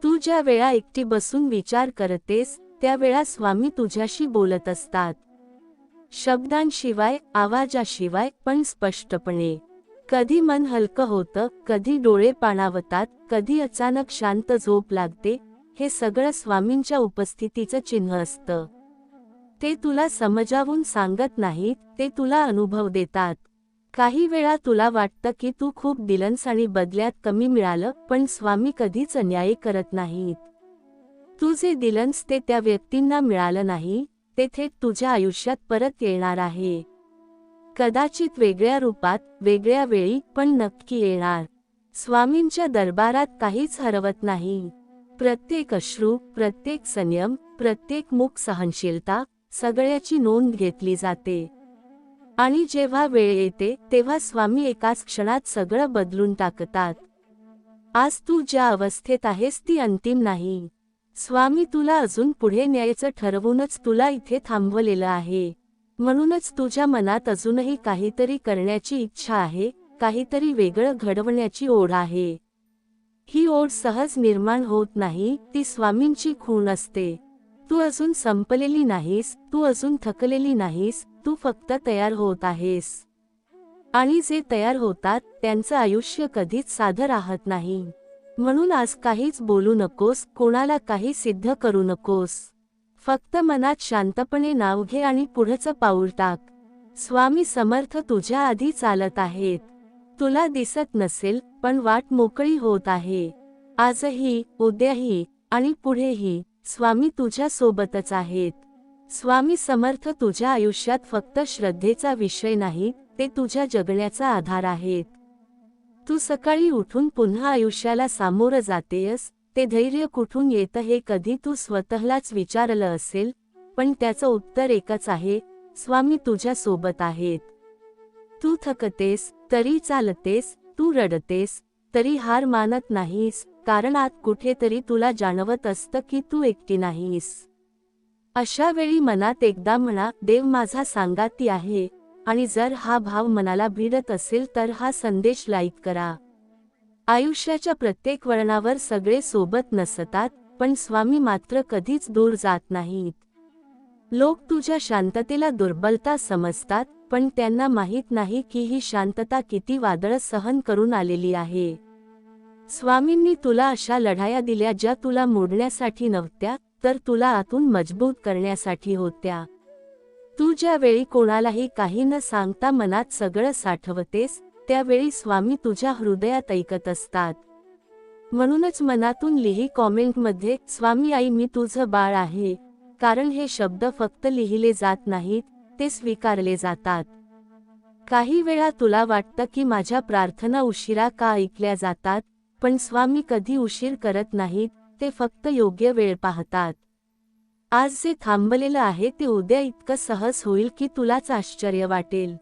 A: तू ज्या वेळा एकटी बसून विचार करतेस, त्यावेळा स्वामी तुझ्याशी बोलत असतात. शब्दांशिवाय, आवाजाशिवाय, पण स्पष्टपणे. कधी मन हलकं होतं, कधी डोळे पाणावतात, कधी अचानक शांत झोप लागते. हे सगळं स्वामींच्या उपस्थितीचं चिन्ह असतं. ते तुला समजावून सांगत नाहीत, ते तुला अनुभव देतात. काही वेळा तुला वाटतं की तू खूप दिलंस आणि बदल्यात कमी मिळालं, पण स्वामी कधीच अन्याय करत नाहीत. तू जे दिलंस ते त्या व्यक्तींना मिळालं नाही, ते थेट तुझ्या आयुष्यात परत येणार आहे. कदाचित वेगळ्या रूपात, वेगळ्या वेळी, पण नक्की येणार. स्वामींच्या दरबारात काहीच हरवत नाही. प्रत्येक अश्रू, प्रत्येक संयम, प्रत्येक मूक सहनशीलता, सगळ्याची नोंद घेतली जाते. आणि जेव्हा वेळ येते, तेव्हा स्वामी एकाच क्षणात सगळं बदलून टाकतात. आज तू ज्या अवस्थेत आहेस ती अंतिम नाही. स्वामी तुला अजून पुढे न्यायचं ठरवूनच तुला इथे थांबवलेलं आहे. म्हणूनच तुझ्या मनात अजूनही काहीतरी करण्याची इच्छा आहे, काहीतरी वेगळं घडवण्याची ओढ आहे. ही ओढ सहज निर्माण होत नाही, ती स्वामींची खूण असते. तू अजून संपलेली नाहीस, तू अजून थकलेली नाहीस, तू फक्त तयार होत आहेस. आणि जे तयार होतात त्यांचं आयुष्य कधीच साधं राहत नाही. म्हणून आज काहीच बोलू नकोस, कोणाला काही सिद्ध करू नकोस. फक्त मनात शांतपणे नाव घे आणि पुढचं पाऊल टाक. स्वामी समर्थ तुझ्या आधी चालत आहेत. तुला दिसत नसेल, पण वाट मोकळी होत आहे. आजही, उद्याही आणि पुढेही स्वामी तुझ्या सोबतच आहेत. स्वामी समर्थ तुझ्या आयुष्यात फक्त श्रद्धेचा विषय नाही, ते तुझ्या जगण्याचा आधार आहेत. तू सकाळी उठून पुन्हा आयुष्याला सामोरं जातेयस, ते धैर्य कुठून येतं हे कधी तू स्वतःलाच विचारलं असेल, पण त्याचं उत्तर एकच आहे, स्वामी तुझ्या सोबत आहेत. तू थकतेस तरी चालतेस, तू रडतेस तरी हार मानत नाहीस, कारण आत कुठेतरी तुला जाणवत असतं की तू एकटी नाहीस. अशा वेळी मनात एकदा म्हणा, देव माझा सांगाती आहे. आणि जर हा भाव मनाला भिडत असेल तर हा संदेश लाईक करा. आयुष्याच्या प्रत्येक वळणावर सगळे सोबत नसतात, पण स्वामी मात्र कधीच दूर जात नाहीत. लोक तुझ्या शांततेला दुर्बलता समजतात, पण त्यांना माहीत नाही की ही शांतता किती वादळ सहन करून आलेली आहे. स्वामींनी तुला अशा लढाया दिल्या ज्या तुला मोडण्यासाठी नव्हत्या, तर तुला आतून मजबूत करण्यासाठी होत्या. तू ज्या वेळी कोणालाही काही न सांगता मनात सगळं साठवतेस, त्यावेळी स्वामी तुझ्या हृदयात ऐकत असतात. म्हणूनच मनातून लिही कॉमेंटमध्ये, स्वामी आई मी तुझं बाळ आहे. कारण हे शब्द फक्त लिहिले जात नाहीत, ते स्वीकारले जातात. काही वेळा तुला वाटतं की माझ्या प्रार्थना उशिरा का ऐकल्या जातात, पण स्वामी कधी उशीर करत नाहीत, ते फक्त योग्य वेळ पाहतात. आज जे थांबलेलं आहे ते उद्या इतकं सहज होईल की तुलाच आश्चर्य वाटेल.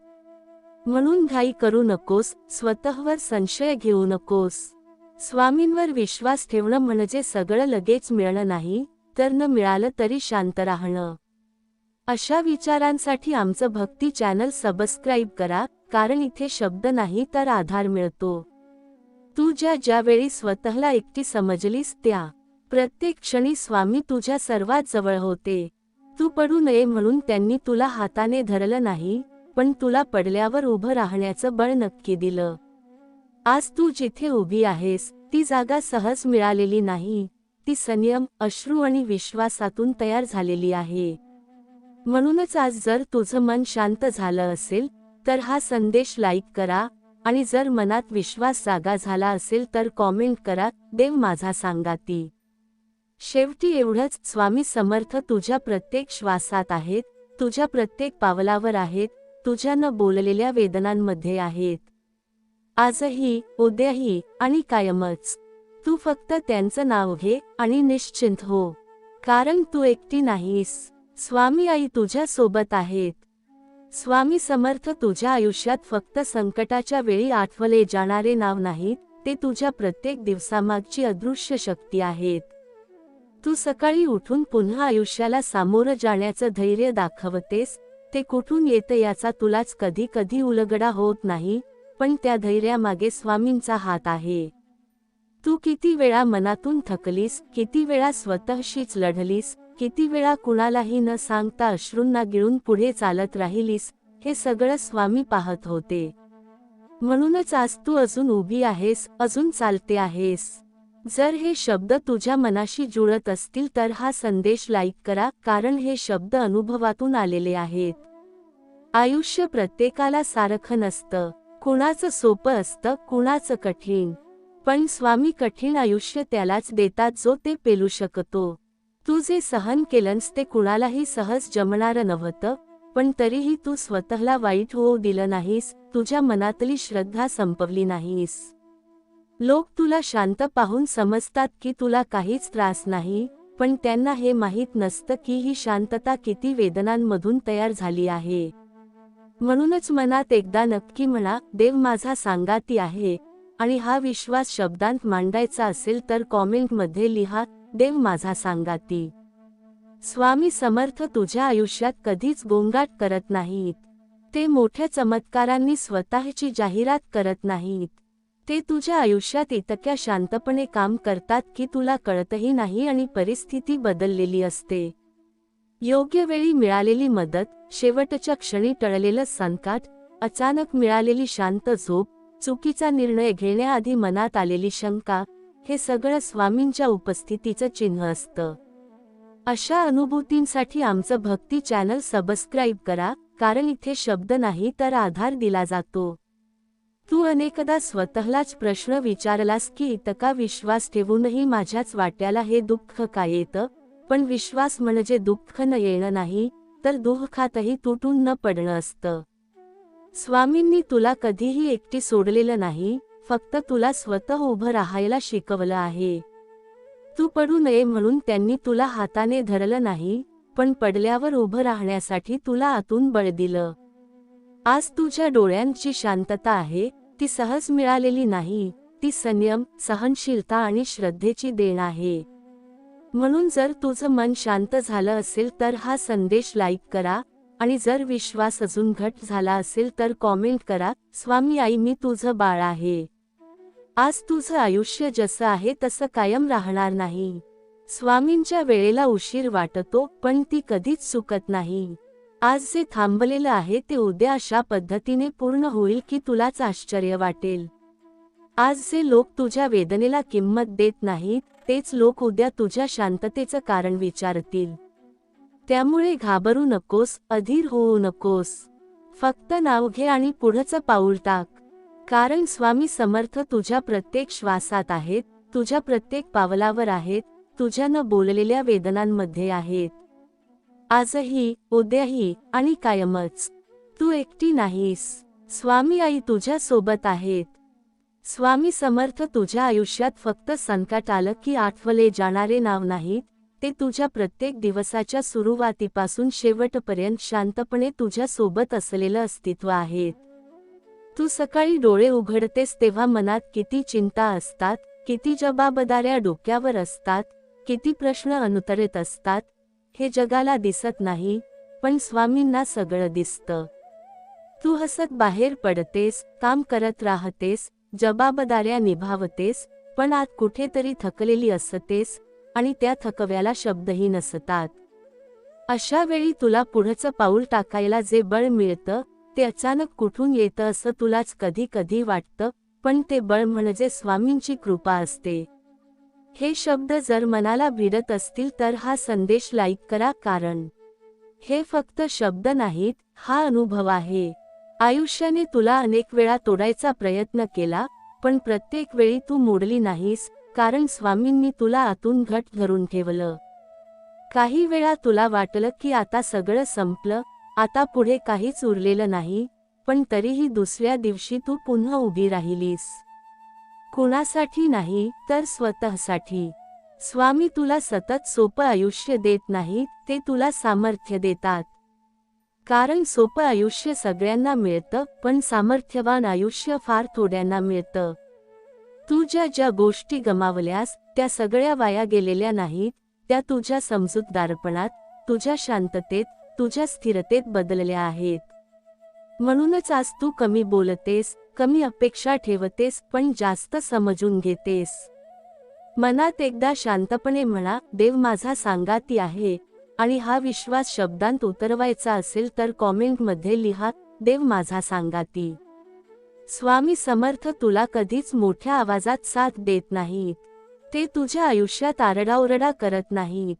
A: म्हणून घाई करू नकोस, स्वतःवर संशय घेऊ नकोस. स्वामींवर विश्वास ठेवणं म्हणजे सगळं लगेच मिळणं नाही, तर न मिळालं तरी शांत राहणं. अशा विचारांसाठी आमचं भक्ती चॅनल सबस्क्राईब करा, कारण इथे शब्द नाही तर आधार मिळतो. तू ज्यावेळी स्वतःला एकटी समजलीस त्या प्रत्येक क्षणी स्वामी तुझ्या सर्वात जवळ होते. तू पडू नये म्हणून त्यांनी तुला हाताने धरलं नाही, पण तुला पडल्यावर उभं राहण्याचं बळ नक्की दिलं. आज तू जिथे उभी आहेस, ती जागा सहज मिळालेली नाही, ती संयम, अश्रू आणि विश्वासातून तयार झालेली आहे. म्हणूनच आज जर तुझं मन शांत झालं असेल, तर हा संदेश लाईक करा, आणि जर मनात विश्वास जागा झाला असेल तर कॉमेंट करा, देव माझा सांगाती. शेवटी एवढंच, स्वामी समर्थ तुझ्या प्रत्येक श्वासात आहेत, तुझ्या प्रत्येक पावलावर आहेत, तुझ्या न बोललेल्या वेदनांमध्ये आहेत. आजही, उद्याही आणि कायमच. तू फक्त त्यांचं नाव घे आणि निश्चिंत हो, कारण तू एकटी नाहीस. स्वामी आई तुझ्या सोबत आहेत. स्वामी समर्थ तुझ्या आयुष्यात फक्त संकटाच्या वेळी आठवले जाणारे नाव नाहीत, ते तुझ्या प्रत्येक दिवसामागची अदृश्य शक्ती आहेत. तू सकाळी उठून पुन्हा आयुष्याला सामोरं जाण्याचं धैर्य दाखवतेस, ते कुठून येतं याचा तुलाच कधी कधी उलगडा होत नाही, पण त्या धैर्यामागे स्वामींचा हात आहे. तू किती वेळा मनातून थकलीस, किती वेळा स्वतःशीच लढलीस, किती वेळा कुणालाही न सांगता अश्रूंना गिळून पुढे चालत राहिलीस, हे सगळं स्वामी पाहत होते. म्हणूनच आज तू अजून उभी आहेस, अजून चालते आहेस. जर हे शब्द तुझ्या मनाशी जुळत असतील तर हा संदेश लाईक करा, कारण हे शब्द अनुभवातून आलेले आहेत. आयुष्य प्रत्येकाला सारखं नसतं, कुणाचं सोपं असतं, कुणाचं कठीण. पण स्वामी कठीण आयुष्य त्यालाच देतात जो ते पेलू शकतो. तू जे सहन केलंस ते कुणालाही सहज जमणारं नव्हतं, पण तरीही तू स्वतःला वाईट होऊ दिलं नाहीस, तुझ्या मनातली श्रद्धा संपवली नाहीस. लोक तुला शांत पाहून समजतात की तुला काहीच त्रास नाही, पण त्यांना हे माहीत नसतं की ही शांतता किती वेदनांमधून तयार झाली आहे. म्हणूनच मनात एकदा नक्की म्हणा, देव माझा सांगाती आहे. आणि हा विश्वास शब्दांत मांडायचा असेल तर कॉमेंटमध्ये लिहा, देव माझा सांगाती. स्वामी समर्थ तुझ्या आयुष्यात कधीच गोंगाट करत नाहीत. ते मोठ्या चमत्कारांनी स्वतःची जाहिरात करत नाहीत. ते तुझ्या आयुष्यात इतक्या शांतपणे काम करतात की तुला कळतही नाही आणि परिस्थिती बदललेली असते. योग्य वेळी मिळालेली मदत, शेवटच्या क्षणी टळलेलं संकट, अचानक मिळालेली शांत झोप, चुकीचा निर्णय घेण्याआधी मनात आलेली शंका, हे सगळं स्वामींच्या उपस्थितीचं चिन्ह असतं. अशा अनुभूतींसाठी आमचं भक्ती चॅनल सबस्क्राईब करा, कारण इथे शब्द नाही तर आधार दिला जातो. तू अनेकदा स्वतःलाच प्रश्न विचारलास की इतका विश्वास ठेवूनही माझ्याच वाट्याला हे दुःख का येतं, पण विश्वास म्हणजे दुःख न येणं नाही, तर दुःखातही तुटून न पडणं असतं. स्वामींनी तुला कधीही एकटी सोडलेलं नाही, फक्त तुला स्वतः उभं राहायला शिकवलं आहे. तू पडू नये म्हणून त्यांनी तुला हाताने धरलं नाही, पण पडल्यावर उभं राहण्यासाठी तुला आतून बळ दिलं. आज तुझ्या डोळ्यांची शांतता आहे, ती सहज मिळालेली नाही, ती संयम, सहनशीलता आणि श्रद्धेची देण आहे. म्हणून जर तुझं मन शांत झालं असेल तर हा संदेश लाईक करा, आणि जर विश्वास अजून घट झाला असेल तर कॉमेंट करा, स्वामी आई मी तुझं बाळ आहे. आज तुझं आयुष्य जसं आहे तसं कायम राहणार नाही. स्वामींच्या वेळेला उशीर वाटतो, पण ती कधीच चुकत नाही. आज जे थांबलेलं आहे ते उद्या अशा पद्धतीने पूर्ण होईल की तुलाच आश्चर्य वाटेल. आज जे लोक तुझ्या वेदनेला किंमत देत नाहीत, तेच लोक उद्या तुझ्या शांततेचं कारण विचारतील. त्यामुळे घाबरू नकोस, अधीर होऊ नकोस. फक्त नाव घे आणि पुढचं पाऊल टाक. कारण स्वामी समर्थ तुझ्या प्रत्येक श्वासात आहेत, तुझ्या प्रत्येक पावलावर आहेत, तुझ्या न बोललेल्या वेदनांमध्ये आहेत. आजही, उद्याही आणि कायमच. तू एकटी नाहीस. स्वामी आई तुझ्या सोबत आहेत. स्वामी समर्थ तुझ्या आयुष्यात फक्त संकट आलं की आठवले जाणारे नाव नाहीत, ते तुझ्या प्रत्येक दिवसाच्या सुरुवातीपासून शेवटपर्यंत शांतपणे तुझ्या सोबत असलेलं अस्तित्व आहेत. तू सकाळी डोळे उघडतेस तेव्हा मनात किती चिंता असतात, किती जबाबदाऱ्या डोक्यावर असतात, किती प्रश्न अनुत्तरित असतात, हे जगाला दिसत नाही, पण स्वामींना सगळं दिसतं. तू हसत बाहेर पडतेस, काम करत राहतेस, जबाबदाऱ्या निभावतेस, पण आत कुठेतरी थकलेली असतेस, आणि त्या थकव्याला शब्दही नसतात. अशा वेळी तुला पुढचं पाऊल टाकायला जे बळ मिळतं, ते अचानक कुठून येतं असं तुलाच कधी कधी वाटतं, पण ते बळ म्हणजे स्वामींची कृपा असते. हे शब्द जर मनाला भिडत असतील तर हा संदेश लाईक करा, कारण हे फक्त शब्द नाहीत, हा अनुभव आहे. आयुष्याने तुला अनेक वेळा तोडायचा प्रयत्न केला, पण प्रत्येक वेळी तू मोडली नाहीस, कारण स्वामींनी तुला आतून घट धरून ठेवलं. काही वेळा तुला वाटलं की आता सगळं संपलं, आता पुढे काहीच उरलेलं नाही, पण तरीही दुसऱ्या दिवशी तू पुन्हा उभी राहिलीस. कुणासाठी नाही, तर स्वतःसाठी. स्वामी तुला सतत सोपं आयुष्य देत नाहीत, ते तुला सामर्थ्य देतात. कारण सोपं आयुष्य सगळ्यांना मिळतं, पण सामर्थ्यवान आयुष्य फार थोड्यांना मिळतं. तू ज्या ज्या गोष्टी गमावल्यास, त्या सगळ्या वाया गेलेल्या नाहीत, त्या तुझ्या समजूतदारपणात, तुझ्या शांततेत, तुझ्या स्थिरतेत बदलल्या आहेत. म्हणूनच आज तू कमी बोलतेस, कमी अपेक्षा ठेवतेस, पण जास्त समजून घेतेस. मनात एकदा शांतपणे म्हणा, देव माझा सांगाती आहे, आणि हा विश्वास शब्दांत उतरवायचा असेल तर कॉमेंटमध्ये लिहा, देव माझा सांगाती. स्वामी समर्थ तुला कधीच मोठ्या आवाजात साथ देत नाहीत. ते तुझ्या आयुष्यात आरडाओरडा करत नाहीत.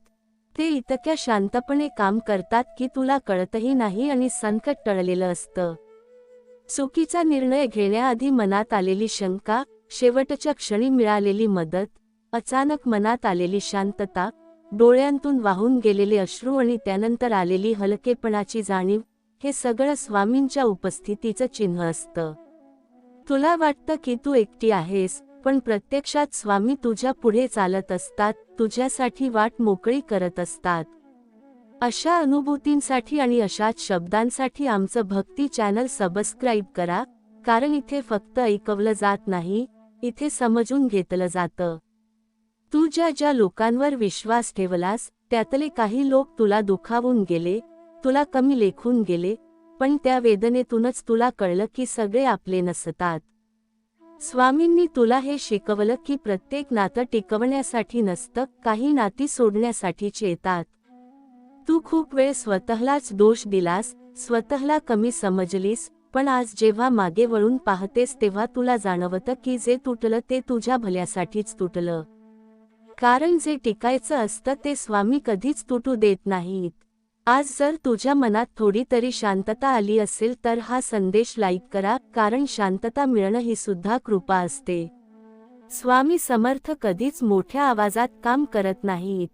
A: ते इतक्या शांतपणे काम करतात की तुला कळतही नाही आणि संकट टळलेलं असतं. चुकीचा निर्णय घेण्याआधी मनात आलेली शंका, शेवटच्या क्षणी मिळालेली मदत, अचानक मनात आलेली शांतता, डोळ्यांतून वाहून गेलेले अश्रू आणि त्यानंतर आलेली हलकेपणाची जाणीव, हे सगळं स्वामींच्या उपस्थितीचं चिन्ह असतं. तुला वाटतं की तू एकटी आहेस, पण प्रत्यक्षात स्वामी तुझ्या पुढे चालत असतात, तुझ्यासाठी वाट मोकळी करत असतात. अशा अनुभूतींसाठी आणि अशाच शब्दांसाठी आमचं भक्ती चॅनल सबस्क्राईब करा, कारण इथे फक्त ऐकवलं जात नाही, इथे समजून घेतलं जातं. तू ज्या ज्या लोकांवर विश्वास ठेवलास, त्यातले काही लोक तुला दुखावून गेले, तुला कमी लेखून गेले, पण त्या वेदनेतूनच तुला कळलं की सगळे आपले नसतात. स्वामींनी तुला हे शिकवलं की प्रत्येक नातं टिकवण्यासाठी नसतं, काही नाती सोडण्यासाठीच येतात. तू खूप वेळ स्वतःलाच दोष दिलास, स्वतःला कमी समजलीस, पण आज जेव्हा मागे वळून पाहतेस तेव्हा तुला जाणवतं की जे तुटलं ते तुझ्या भल्यासाठीच तुटलं. कारण जे टिकायचं असतं ते स्वामी कधीच तुटू देत नाहीत. आज जर तुझ्या मनात थोडी तरी शांतता आली असेल तर हा संदेश लाईक करा, कारण शांतता मिळणं ही सुद्धा कृपा असते. स्वामी समर्थ कधीच मोठ्या आवाजात काम करत नाहीत.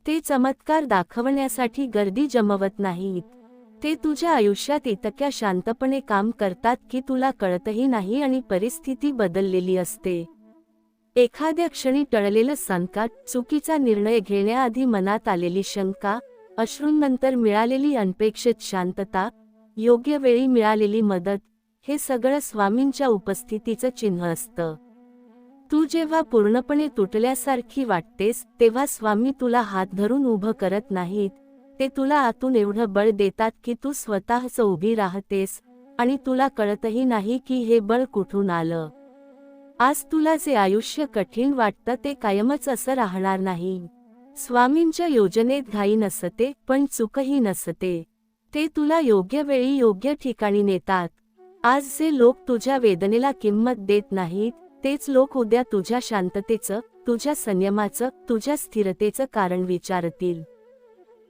A: ते चमत्कार दाखवण्यासाठी गर्दी जमवत नाहीत. ते तुझ्या आयुष्यात इतक्या शांतपणे काम करतात की तुला कळतही नाही आणि परिस्थिती बदललेली असते. एखाद्या क्षणी टळलेलं संकट, चुकीचा निर्णय घेण्याआधी मनात आलेली शंका, अश्रूंनंतर मिळालेली अनपेक्षित शांतता, योग्य वेळी मिळालेली मदत, हे सगळं स्वामींच्या उपस्थितीचं चिन्ह असतं. तू जेव्हा पूर्णपणे तुटल्यासारखी वाटतेस तेव्हा स्वामी तुला हात धरून उभं करत नाहीत. ते तुला आतून एवढं बळ देतात की तू स्वतःच उभी राहतेस आणि तुला कळतही नाही की हे बळ कुठून आलं. आज तुला जे आयुष्य कठीण वाटतं ते कायमच असं राहणार नाही. स्वामींच्या योजनेत घाई नसते, पण चूकही नसते. ते तुला योग्य वेळी योग्य ठिकाणी नेतात. आज जे लोक तुझ्या वेदनेला किंमत देत नाहीत, तेच लोक उद्या तुझ्या शांततेचं, तुझ्या संयमाचं, तुझ्या स्थिरतेचं कारण विचारतील.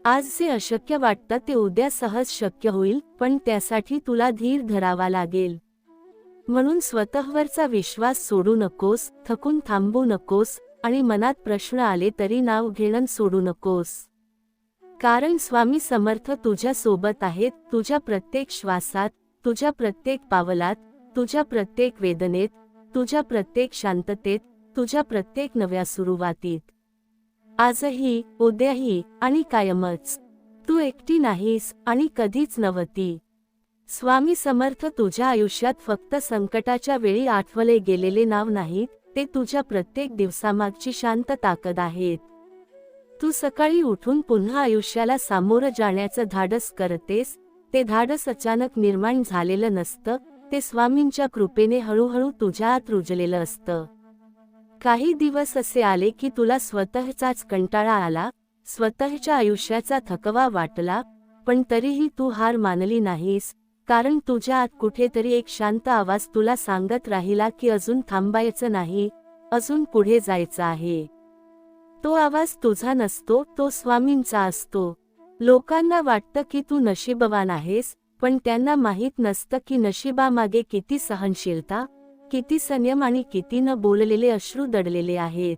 A: आज जे अशक्य वाटतं ते उद्या सहज शक्य होईल, पण त्यासाठी तुला धीर धरावा लागेल. म्हणून स्वतःवरचा विश्वास सोडू नकोस, थकून थांबू नकोस आणि मनात प्रश्न आले तरी नाव घेणं सोडू नकोस. कारण स्वामी समर्थ तुझ्या सोबत आहेत, तुझ्या प्रत्येक श्वासात, तुझ्या प्रत्येक पावलात, तुझ्या प्रत्येक वेदनेत, तुझ्या प्रत्येक शांततेत, तुझ्या प्रत्येक नव्या सुरुवातीत. आजही, उद्याही आणि कायमच. तू एकटी नाहीस आणि कधीच नव्हती. स्वामी समर्थ तुझ्या आयुष्यात फक्त संकटाच्या वेळी आठवले गेलेले नाव नाहीत, ते तुझ्या प्रत्येक दिवसामागची शांत ताकद आहेत. तू सकाळी उठून पुन्हा आयुष्याला सामोरं जाण्याचं धाडस करतेस, ते धाडस अचानक निर्माण झालेलं नसतं, ते स्वामींच्या कृपेने हळूहळू तुझ्या आत रुजलेलं असतं. काही दिवस असे आले की तुला स्वतःचाच कंटाळा आला, स्वतःच्या आयुष्याचा थकवा वाटला, पण तरीही तू हार मानली नाहीस, कारण तुझ्या आत कुठेतरी एक शांत आवाज तुला सांगत राहिला की अजून थांबायचं नाही, अजून पुढे जायचं आहे. तो आवाज तुझा नसतो, तो स्वामींचा असतो. लोकांना वाटतं की तू नशीबवान आहेस, पण त्यांना माहीत नसतं की नशिबामागे किती सहनशीलता, किती संयम आणि किती न बोललेले अश्रू दडलेले आहेत.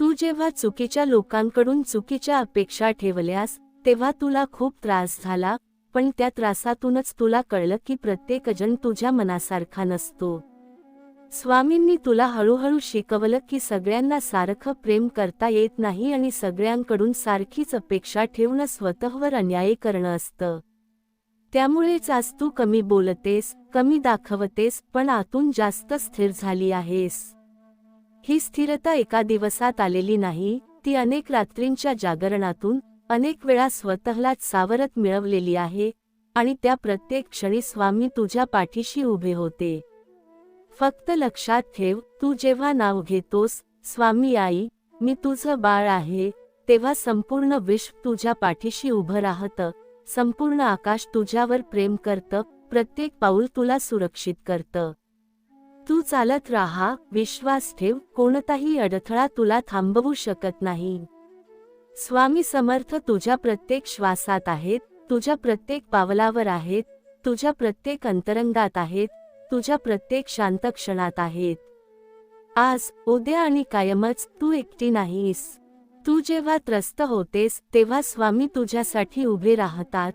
A: तू जेव्हा चुकीच्या लोकांकडून चुकीच्या अपेक्षा ठेवल्यास, तेव्हा तुला खूप त्रास झाला, पण त्या त्रासातूनच तुला कळलं की प्रत्येक जण तुझ्या मनासारखा नसतो. स्वामींनी तुला हळूहळू शिकवलं की सगळ्यांना सारखं प्रेम करता येत नाही आणि सगळ्यांकडून सारखीच अपेक्षा ठेवणं स्वतःवर अन्याय करणं असतं. त्यामुळेच आज तू कमी बोलतेस, कमी दाखवतेस, पण आतून जास्त स्थिर झाली आहेस. ही स्थिरता एका दिवसात आलेली नाही, ती अनेक रात्रींच्या जागरणातून, अनेक वेळा स्वतःलाच सावरत मिळवलेली आहे आणि त्या प्रत्येक क्षणी स्वामी तुझ्या पाठीशी उभे होते. फक्त लक्षात ठेव, तू जेव्हा नाव घेतोस, स्वामी आई, मी तुझं बाळ आहे, तेव्हा संपूर्ण विश्व तुझ्या पाठीशी उभं राहतं, संपूर्ण आकाश तुझ्यावर प्रेम करतं, प्रत्येक पाऊल तुला सुरक्षित करतं. तू चालत राहा, विश्वास ठेव, कोणताही अडथळा तुला थांबवू शकत नाही. स्वामी समर्थ तुझ्या प्रत्येक श्वासात आहेत, तुझ्या प्रत्येक पावलावर आहेत, तुझ्या प्रत्येक अंतरंगात आहेत, तुझ्या प्रत्येक शांत क्षणात आहेत. आज, उद्या आणि कायमच तू एकटी नाहीस. तू जेव्हा त्रस्त होतेस तेव्हा स्वामी तुझ्यासाठी उभे राहतात.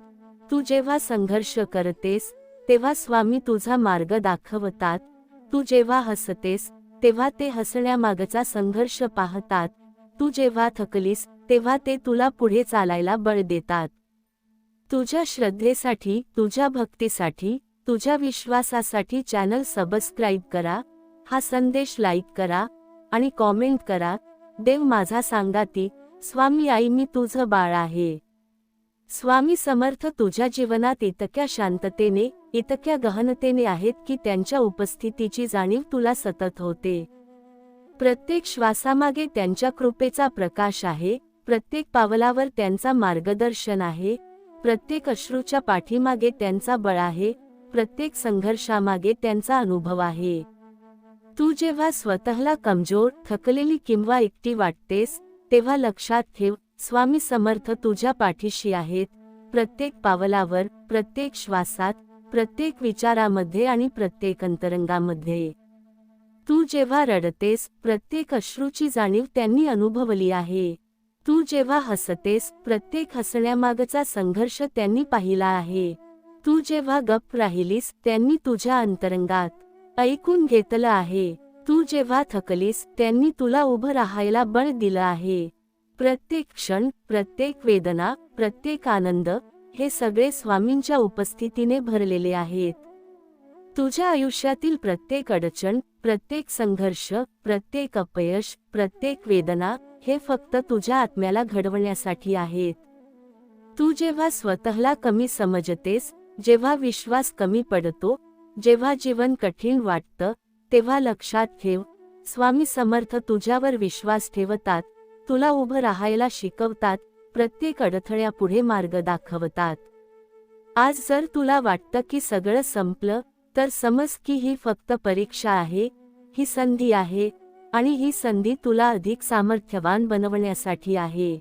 A: तू जेव्हा संघर्ष करतेस तेव्हा स्वामी तुझा मार्ग दाखवतात. तू जेव्हा हसतेस तेव्हा ते हसण्यामागचा संघर्ष पाहतात. तू जेव्हा थकलीस तेव्हा ते तुला पुढे चालायला बळ देतात. तुझ्या श्रद्धेसाठी, तुझ्या भक्तीसाठी, तुझ्या विश्वासासाठी चॅनल सबस्क्राईब करा, हा संदेश लाईक करा आणि कॉमेंट करा. देव माझा सांगाती, स्वामी आई मी तुझं बाळ आहे. स्वामी समर्थ तुझ्या जीवनात इतक्या शांततेने, इतक्या गहनतेने आहेत की त्यांच्या उपस्थितीची जाणीव तुला सतत होते. प्रत्येक श्वासामागे त्यांच्या कृपेचा प्रकाश आहे, प्रत्येक पावलावर त्यांचा मार्गदर्शन आहे, प्रत्येक अश्रूच्या पाठीमागे त्यांचा बळ आहे, प्रत्येक संघर्षामागे त्यांचा अनुभव आहे. तू जेव्हा स्वतःला कमजोर, थकलेली किंवा एकटी वाटतेस, तेव्हा लक्षात ठेव, स्वामी समर्थ तुझ्या पाठीशी आहेत. प्रत्येक पावलावर, प्रत्येक श्वासात, प्रत्येक विचारामध्ये आणि प्रत्येक अंतरंगामध्ये. तू जेव्हा रडतेस, प्रत्येक अश्रूची जाणीव त्यांनी अनुभवली आहे. तू जेव्हा हसतेस, प्रत्येक हसण्यामागचा संघर्ष त्यांनी पाहिला आहे. तू जेव्हा गप्प राहिलीस, त्यांनी तुझ्या अंतरंगात ऐकून घेतलं आहे. तू जेव्हा थकलीस, त्यांनी तुला उभं राहायला बळ दिलं आहे. प्रत्येक क्षण, प्रत्येक वेदना, प्रत्येक आनंद, हे सगळे स्वामींच्या उपस्थितीने भरलेले आहेत. तुझ्या आयुष्यातील प्रत्येक अडचण, प्रत्येक संघर्ष, प्रत्येक अपयश, प्रत्येक वेदना, हे फक्त तुझ्या आत्म्याला घडवण्यासाठी आहेत. तू जेव्हा स्वतःला कमी समजतेस, जेव्हा विश्वास कमी पडतो, जेव्हा जीवन कठीण वाटतं, तेव्हा लक्षात ठेव, स्वामी समर्थ तुझ्यावर विश्वास ठेवतात, तुला उभं राहायला शिकवतात, प्रत्येक अडथळ्यापुढे मार्ग दाखवतात. आज जर तुला वाटतं की सगळं संपलं, तर समज की ही फक्त परीक्षा आहे, ही संधी आहे, आणि ही संधी तुला अधिक सामर्थ्यवान बनवण्यासाठी आहे.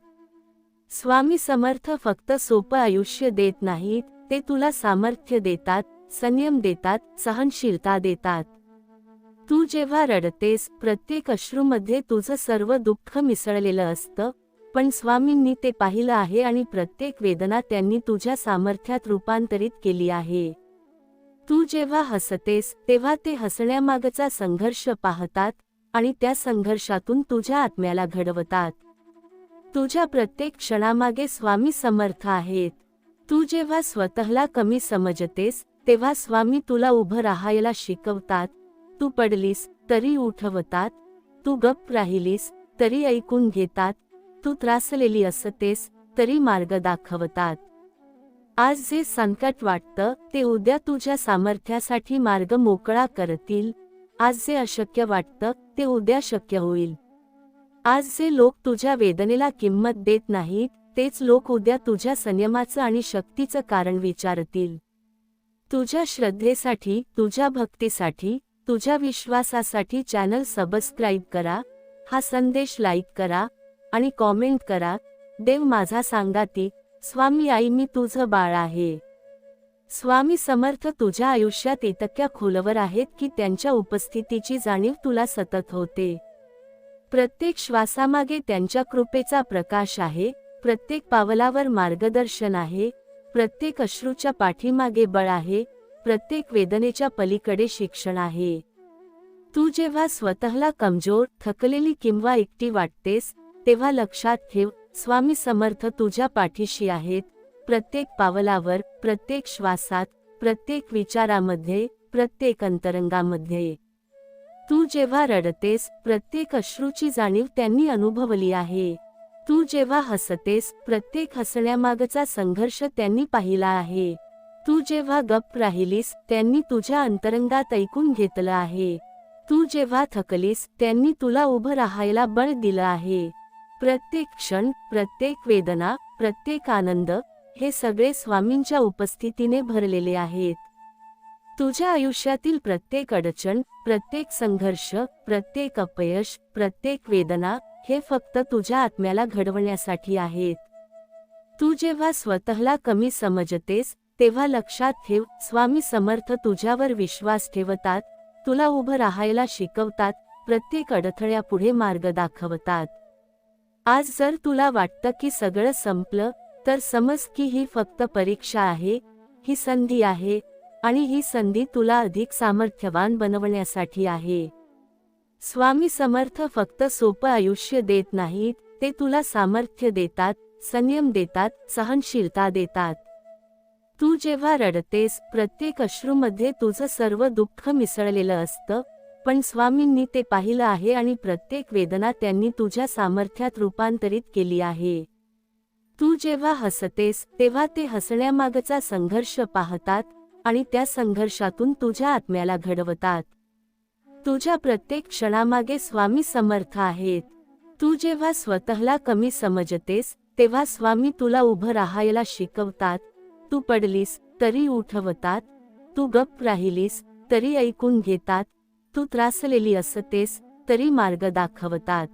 A: स्वामी समर्थ फक्त सोपं आयुष्य देत नाहीत, ते तुला सामर्थ्य देतात, संयम देतात, सहनशीलता देतात. तू जेव्हा रडतेस, प्रत्येक अश्रूमध्ये तुझं सर्व दुःख मिसळलेलं असतं, पण स्वामींनी ते पाहिलं आहे आणि प्रत्येक वेदना त्यांनी तुझ्या सामर्थ्यात रूपांतरित केली आहे. तू जेव्हा हसतेस, तेव्हा ते हसण्यामागचा संघर्ष पाहतात आणि त्या संघर्षातून तुझ्या आत्म्याला घडवतात. तुझ्या प्रत्येक क्षणामागे स्वामी समर्थ आहेत. तू जेव्हा स्वतःला कमी समजतेस, तेव्हा स्वामी तुला उभं राहायला शिकवतात. तू पडलीस तरी उठवतात, तू गप्प राहिलीस तरी ऐकून घेतात, तू त्रासलेली असतेस तरी मार्ग दाखवतात. आज जे संकट वाटतं, ते उद्या तुझ्या सामर्थ्यासाठी मार्ग मोकळा करतील. आज जे अशक्य वाटतं, ते उद्या शक्य होईल. आज जे लोक तुझ्या वेदनेला किंमत देत नाहीत, तेच लोक उद्या तुझ्या संयमाचं आणि शक्तीचं कारण विचारतील. तुझ्या श्रद्धेसाठी, तुझ्या भक्तीसाठी, तुझ्या विश्वासासाठी चॅनल सबस्क्राईब करा, हा संदेश लाईक करा आणि कॉमेंट करा. देव माझा सांगाती, स्वामी आई मी तुझं बाळ आहे. स्वामी समर्थ तुझ्या आयुष्यात इतक्या खोलवर आहेत की त्यांच्या उपस्थितीची जाणीव तुला सतत होते. प्रत्येक श्वासामागे त्यांच्या कृपेचा प्रकाश आहे, प्रत्येक पावलावर मार्गदर्शन आहे, प्रत्येक अश्रूच्या पाठीमागे बळ आहे, प्रत्येक वेदनेच्या पलीकडे शिक्षण आहे. तू जेव्हा स्वतःला कमजोर, थकलेली किंवा एकटी वाटतेस, तेव्हा लक्षात ठेव, स्वामी समर्थ तुझ्या पाठीशी आहेत. प्रत्येक पावलावर, प्रत्येक श्वासात, प्रत्येक विचारामध्ये, प्रत्येक अंतरंगामध्ये. तू जेव्हा रडतेस, प्रत्येक अश्रूची जाणीव त्यांनी अनुभवली आहे. तू जेव्हा हसतेस, प्रत्येक हसण्यामागचा संघर्ष त्यांनी पाहिला आहे. तू जेव्हा गप्प राहिलीस, त्यांनी तुझ्या अंतरंगात ऐकून घेतलं आहे. तू जेव्हा थकलीस, त्यांनी तुला उभं राहायला बळ दिलं आहे. प्रत्येक क्षण, प्रत्येक वेदना, प्रत्येक आनंद, हे सगळे स्वामींच्या उपस्थितीने भरलेले आहेत. तुझ्या आयुष्यातील प्रत्येक अडचण, प्रत्येक संघर्ष, प्रत्येक अपयश, प्रत्येक वेदना, हे फक्त तुझ्या आत्म्याला घडवण्यासाठी आहेत. तू जेव्हा स्वतःला कमी समजतेस, तेव्हा लक्षात ठेव, स्वामी समर्थ तुझ्यावर विश्वास ठेवतात, तुला उभं राहायला शिकवतात, प्रत्येक अडथळ्यापुढे मार्ग दाखवतात. आज जर तुला वाटतं की सगळं संपलं, तर समज की ही फक्त परीक्षा आहे, ही संधी आहे, आणि ही संधी तुला अधिक सामर्थ्यवान बनवण्यासाठी आहे. स्वामी समर्थ फक्त सोपं आयुष्य देत नाहीत, ते तुला सामर्थ्य देतात, संयम देतात, सहनशीलता देतात. तू जेव्हा रडतेस, प्रत्येक अश्रूमध्ये तुझं सर्व दुःख मिसळलेलं असतं, पण स्वामींनी ते पाहिलं आहे आणि प्रत्येक वेदना त्यांनी तुझ्या सामर्थ्यात रूपांतरित केली आहे. तू जेव्हा हसतेस, तेव्हा ते हसण्यामागचा संघर्ष पाहतात आणि त्या संघर्षातून तुझ्या आत्म्याला घडवतात. तुझ्या प्रत्येक क्षणामागे स्वामी समर्थ आहेत. तू जेव्हा स्वतःला कमी समजतेस, तेव्हा स्वामी तुला उभं राहायला शिकवतात. तू पडलीस तरी उठवतात, तू गप्प राहिलीस तरी ऐकून घेतात, तू त्रासलेली असतेस तरी मार्ग दाखवतात.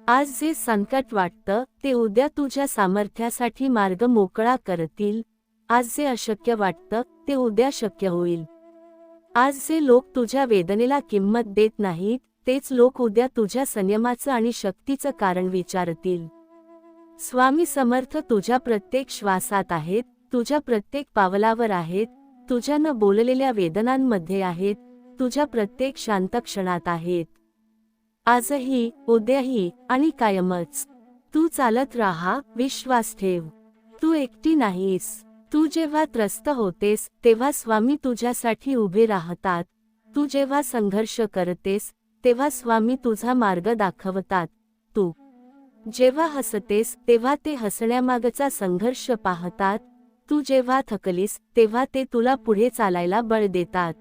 A: आज जे संकट वाटतं ते उद्या तुझ्या सामर्थ्यासाठी मार्ग मोकळा करतील. आज जे अशक्य वाटतं ते उद्या शक्य होईल. आज जे लोक तुझ्या वेदनेला किंमत देत नाहीत तेच लोक उद्या तुझ्या संयमाचं आणि शक्तीचं कारण विचारतील. स्वामी समर्थ तुझ्या प्रत्येक श्वासात आहेत, तुझ्या प्रत्येक पावलावर आहेत, तुझ्या न बोललेल्या वेदनांमध्ये आहेत, तुझ्या प्रत्येक शांत क्षणात आहेत. आजही, उद्याही आणि कायमच. तू चालत राहा, विश्वास ठेव. तू एकटी नाहीस. तू जेव्हा त्रस्त होतेस तेव्हा स्वामी तुझ्यासाठी उभे राहतात. तू जेव्हा संघर्ष करतेस तेव्हा स्वामी तुझा मार्ग दाखवतात. तू जेव्हा हसतेस तेव्हा ते हसण्यामागचा संघर्ष पाहतात. तू जेव्हा थकलीस तेव्हा ते तुला पुढे चालायला बळ देतात.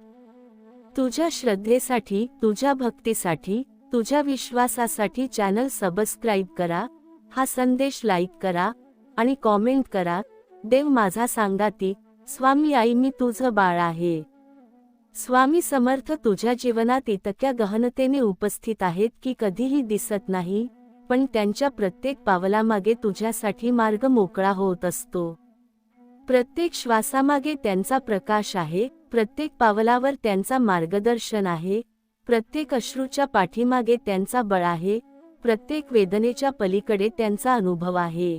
A: तुझ्या श्रद्धेसाठी, तुझ्या भक्तीसाठी, तुझ्या विश्वासासाठी चॅनल सबस्क्राईब करा, हा संदेश लाईक करा आणि कॉमेंट करा. देव माझा सांगाती, स्वामी आई मी तुझं बाळ आहे. स्वामी समर्थ तुझ्या जीवनात इतक्या गहनतेने उपस्थित आहेत की कधीही दिसत नाही, पण त्यांच्या प्रत्येक पावलामागे तुझ्यासाठी मार्ग मोकळा होत असतो. प्रत्येक श्वासामागे त्यांचा प्रकाश आहे, प्रत्येक पावलावर त्यांचा मार्गदर्शन आहे, प्रत्येक अश्रूच्या पाठीमागे त्यांचा बळ आहे, प्रत्येक वेदनेच्या पलीकडे त्यांचा अनुभव आहे.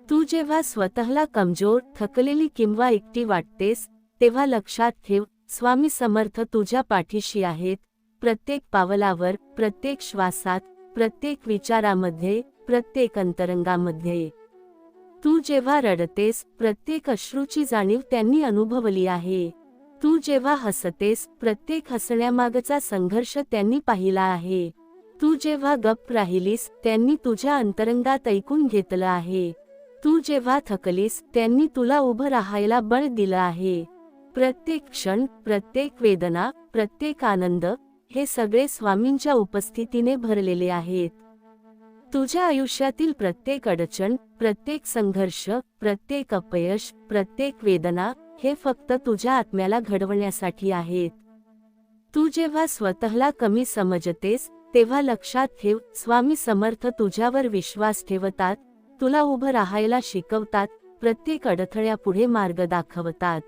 A: तू जेव्हा स्वतःला कमजोर, थकलेली किंवा एकटी वाटतेस तेव्हा लक्षात ठेव, स्वामी समर्थ तुझ्या पाठीशी आहेत. प्रत्येक पावलावर, प्रत्येक श्वासात, प्रत्येक विचारामध्ये, प्रत्येक अंतरंगामध्ये. तू जेव्हा रडतेस प्रत्येक अश्रूची जाणीव त्यांनी अनुभवली आहे. तू जेव्हा हसतेस प्रत्येक हसण्यामागचा संघर्ष त्यांनी पाहिला आहे. तू जेव्हा गप्प राहिलीस त्यांनी तुझ्या अंतरंगात ऐकून घेतलं आहे. तू जेव्हा थकलीस त्यांनी तुला उभं राहायला बळ दिलं आहे. प्रत्येक क्षण, प्रत्येक वेदना, प्रत्येक आनंद हे सगळे स्वामींच्या उपस्थितीने भरलेले आहेत. तुझ्या आयुष्यातील प्रत्येक अडचण, प्रत्येक संघर्ष, प्रत्येक अपयश, प्रत्येक वेदना हे फक्त तुझ्या आत्म्याला घडवण्यासाठी आहेत. तू जेव्हा स्वतःला कमी समजतेस तेव्हा लक्षात ठेव, स्वामी समर्थ तुझ्यावर विश्वास ठेवतात, तुला उभं राहायला शिकवतात, प्रत्येक अडथळ्यापुढे मार्ग दाखवतात.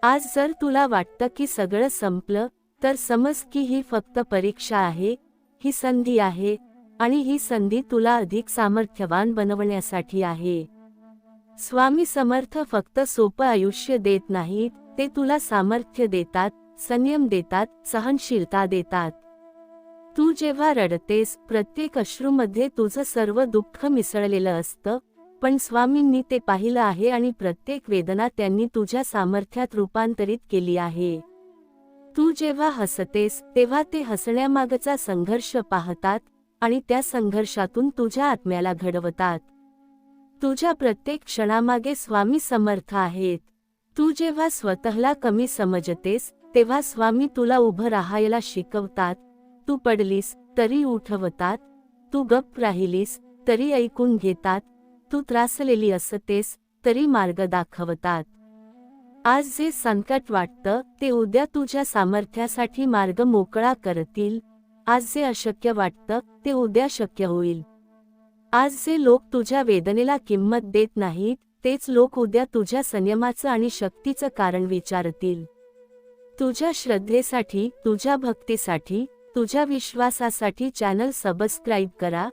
A: आज जर तुला वाटतं की सगळं संपलं तर समज की ही फक्त परीक्षा आहे, ही संधी आहे आणि ही संधी तुला अधिक सामर्थ्यवान बनवण्यासाठी आहे. स्वामी समर्थ फक्त सोपं आयुष्य देत नाहीत, ते तुला सामर्थ्य देतात, संयम देतात, सहनशीलता देतात. तू जेव्हा रडतेस प्रत्येक अश्रूमध्ये तुझं सर्व दुःख मिसळलेलं असतं, पण स्वामींनी ते पाहिलं आहे आणि प्रत्येक वेदना त्यांनी तुझ्या सामर्थ्यात रूपांतरित केली आहे. तू जेव्हा हसतेस तेव्हा ते हसण्यामागचा संघर्ष पाहतात आणि त्या संघर्षातून तुझ्या आत्म्याला घडवतात. तुझ्या प्रत्येक क्षणामागे स्वामी समर्थ आहेत. तू जेव्हा स्वतःला कमी समजतेस तेव्हा स्वामी तुला उभं राहायला शिकवतात. तू पडलीस तरी उठवतात, तू गप्प राहिलीस तरी ऐकून घेतात, तू त्रासलेली असतेस तरी मार्ग दाखवतात. आज जे संकट वाटतं ते उद्या तुझ्या सामर्थ्यासाठी मार्ग मोकळा करतील. आज जे अशक्य वाटतं ते उद्या शक्य होईल. आज जे लोक तुझ्या वेदनेला किंमत देत नाहीत तेच लोक उद्या तुझ्या संयमाचं आणि शक्तीचं कारण विचारतील. तुझ्या श्रद्धेसाठी, तुझ्या भक्तीसाठी, तुझ्या विश्वासासाठी चॅनल सबस्क्राईब करा,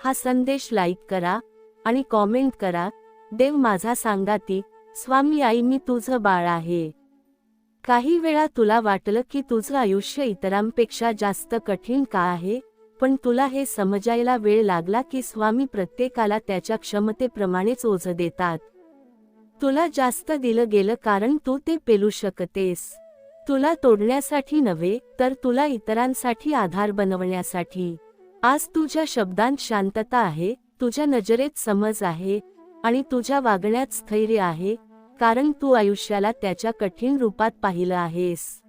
A: हा संदेश लाईक करा आणि कॉमेंट करा. देव माझा सांगाती, स्वामी आई मी तुझं बाळ आहे. काही वेळा तुला वाटलं की तुझं आयुष्य इतरांपेक्षा जास्त कठीण का आहे, पण तुला हे समजायला वेळ लागला की स्वामी प्रत्येकाला त्याच्या क्षमतेप्रमाणेच ओझं देतात. तुला जास्त दिलं गेलं कारण तू ते पेलू शकतेस. तुला तोडण्यासाठी नव्हे तर तुला इतरांसाठी आधार बनवण्यासाठी. आज तुझ्या शब्दांत शांतता आहे, तुझ्या नजरेत समज आहे आणि तुझ्या वागण्यात स्थैर्य आहे, कारण तू आयुष्याला त्याच्या कठीण रूपात पाहिलं आहेस.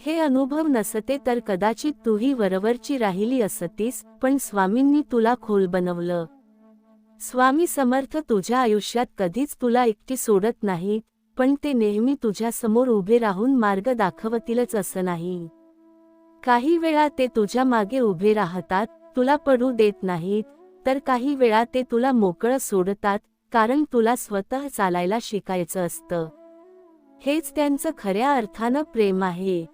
A: हे अनुभव नसते तर कदाचित तूही वरवरची राहिली असतीस, पण स्वामींनी तुला खोल बनवलं. स्वामी समर्थ तुझ्या आयुष्यात कधीच तुला एकटी सोडत नाहीत, पण ते नेहमी तुझ्या समोर उभे राहून मार्ग दाखवतीलच असं नाही. काही वेळा ते तुझ्या मागे उभे राहतात, तुला पडू देत नाहीत, तर काही वेळा ते तुला मोकळं सोडतात, कारण तुला स्वतः चालायला शिकायचं असतं. हेच त्यांचं खऱ्या अर्थानं प्रेम आहे.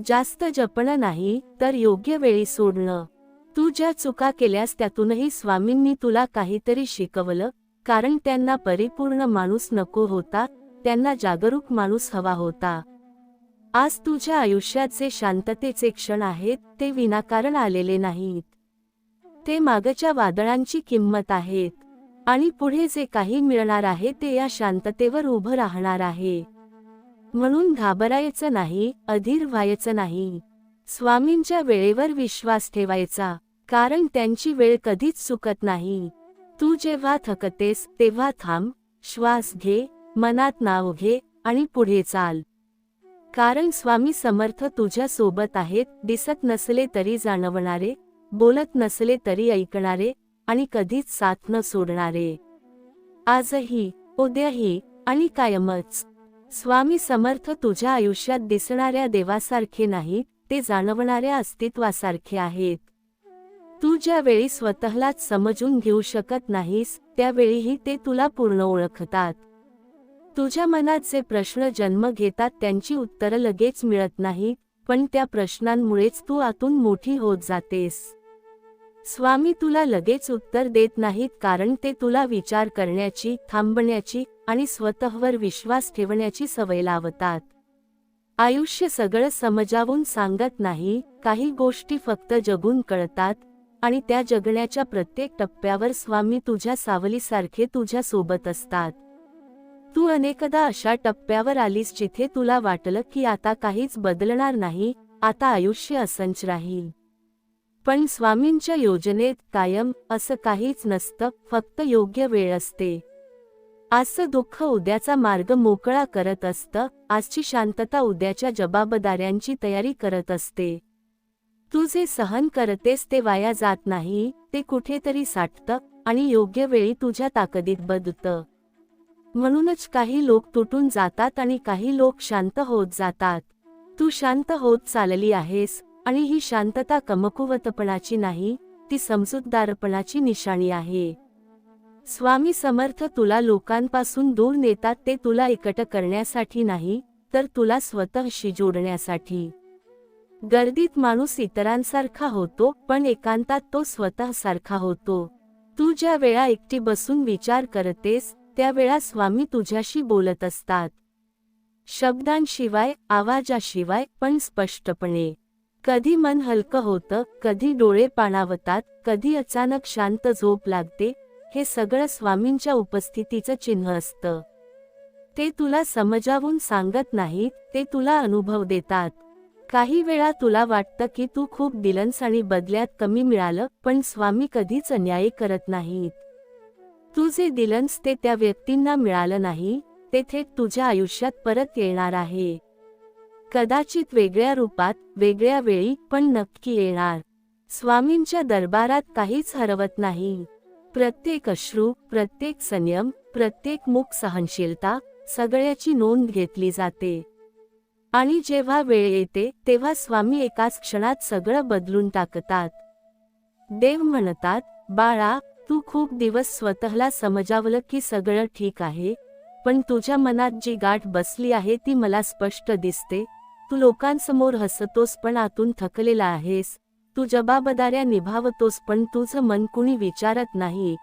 A: जास्त जपणं नाही, तर योग्य वेळी सोडणं. तू ज्या चुका केल्यास त्यातूनही स्वामींनी तुला काहीतरी शिकवलं, कारण त्यांना परिपूर्ण माणूस नको होता, त्यांना जागरूक माणूस हवा होता. आज तुझ्या आयुष्यात जे शांततेचे क्षण आहेत, ते विनाकारण आलेले नाहीत. ते मागच्या वादळांची किंमत आहेत. आणि पुढे जे काही मिळणार आहे ते या शांततेवर उभं राहणार आहे. म्हणून घाबरायचं नाही, अधीर व्हायचं नाही. स्वामींच्या वेळेवर विश्वास ठेवायचा, कारण त्यांची वेळ कधीच चुकत नाही. तू जेव्हा थकतेस तेव्हा थांब, श्वास घे, मनात नाव घे आणि पुढे चाल. कारण स्वामी समर्थ तुझ्या सोबत आहेत, दिसत नसले तरी जाणवणारे, बोलत नसले तरी ऐकणारे आणि कधीच साथ न सोडणारे. आजही, उद्याही आणि कायमच. स्वामी समर्थ तुझ्या आयुष्यात दिसणाऱ्या देवासारखे नाहीत, ते जाणवणाऱ्या अस्तित्वासारखे आहेत. तू ज्या वेळी स्वतःलाच समजून घेऊ शकत नाहीस, त्यावेळीही ते तुला पूर्ण ओळखतात. तुझ्या मनात जे प्रश्न जन्म घेतात त्यांची उत्तरं लगेच मिळत नाहीत, पण त्या प्रश्नांमुळेच तू आतून मोठी होत जातेस. स्वामी तुला लगेच उत्तर देत नाहीत, कारण ते तुला विचार करण्याची, थांबण्याची आणि स्वतःवर विश्वास ठेवण्याची सवय लावतात. आयुष्य सगळं समजावून सांगत नाही, काही गोष्टी फक्त जगून कळतात, आणि त्या जगण्याच्या प्रत्येक टप्प्यावर स्वामी तुझ्या सावलीसारखे तुझ्या सोबत असतात. तू अनेकदा अशा टप्प्यावर आलीस जिथे तुला वाटलं की आता काहीच बदलणार नाही, आता आयुष्य असंच राहील. पण स्वामींच्या योजनेत कायम असं काहीच नसतं, फक्त योग्य वेळ असते. आजचं दुःख उद्याचा मार्ग मोकळा करत असतं, आजची शांतता उद्याच्या जबाबदाऱ्यांची तयारी करत असते. तू जे सहन करतेस ते वाया जात नाही, ते कुठेतरी साठतं आणि योग्य वेळी तुझ्या ताकदीत बदलतं. म्हणूनच काही लोक तुटून जातात आणि काही लोक शांत होत जातात. तू शांत होत चालली आहेस, आणि ही शांतता कमकुवतपणाची नाही, ती समजूतदारपणाची निशाणी आहे. स्वामी समर्थ तुला लोकांपासून दूर नेतात, ते तुला एकट करण्यासाठी नाही, तर तुला स्वतःशी जोडण्यासाठी. गर्दीत माणूस इतरांसारखा होतो, पण एकांतात तो स्वतःसारखा होतो. तू ज्या वेळा एकटी बसून विचार करतेस, त्यावेळा स्वामी तुझ्याशी बोलत असतात. शब्दांशिवाय, आवाजाशिवाय, पण स्पष्टपणे. कधी मन हलकं होतं, कधी डोळे पाणावतात, कधी अचानक शांत झोप लागते. हे सगळं स्वामींच्या उपस्थितीचं चिन्ह असतं. ते तुला समजावून सांगत नाहीत, ते तुला अनुभव देतात. काही वेळा तुला वाटतं की तू खूप दिलंस आणि बदल्यात कमी मिळालं, पण स्वामी कधीच अन्याय करत नाहीत. तू जे दिलंस ते त्या व्यक्तींना मिळालं नाही, ते थेट तुझ्या आयुष्यात परत येणार आहे. कदाचित वेगळ्या रूपात, वेगळ्या वेळी, पण नक्की येणार. स्वामींच्या दरबारात काहीच हरवत नाही. प्रत्येक अश्रू, प्रत्येक संयम, प्रत्येक मूक सहनशीलता, सगळ्याची नोंद घेतली जाते. आणि जेव्हा वेळ येते, तेव्हा स्वामी एकाच क्षणात सगळं बदलून टाकतात. देव म्हणतात, बाळा, तू खूप दिवस स्वतःला समजावलं की सगळं ठीक आहे, पण तुझ्या मनात जी गाठ बसली आहे ती मला स्पष्ट दिसते. तू लोकांसमोर हसतोस पण आतून थकलेला आहेस. तू जबाबदाऱ्या निभावतोस पण तुझं मन कुणी विचारत नाही,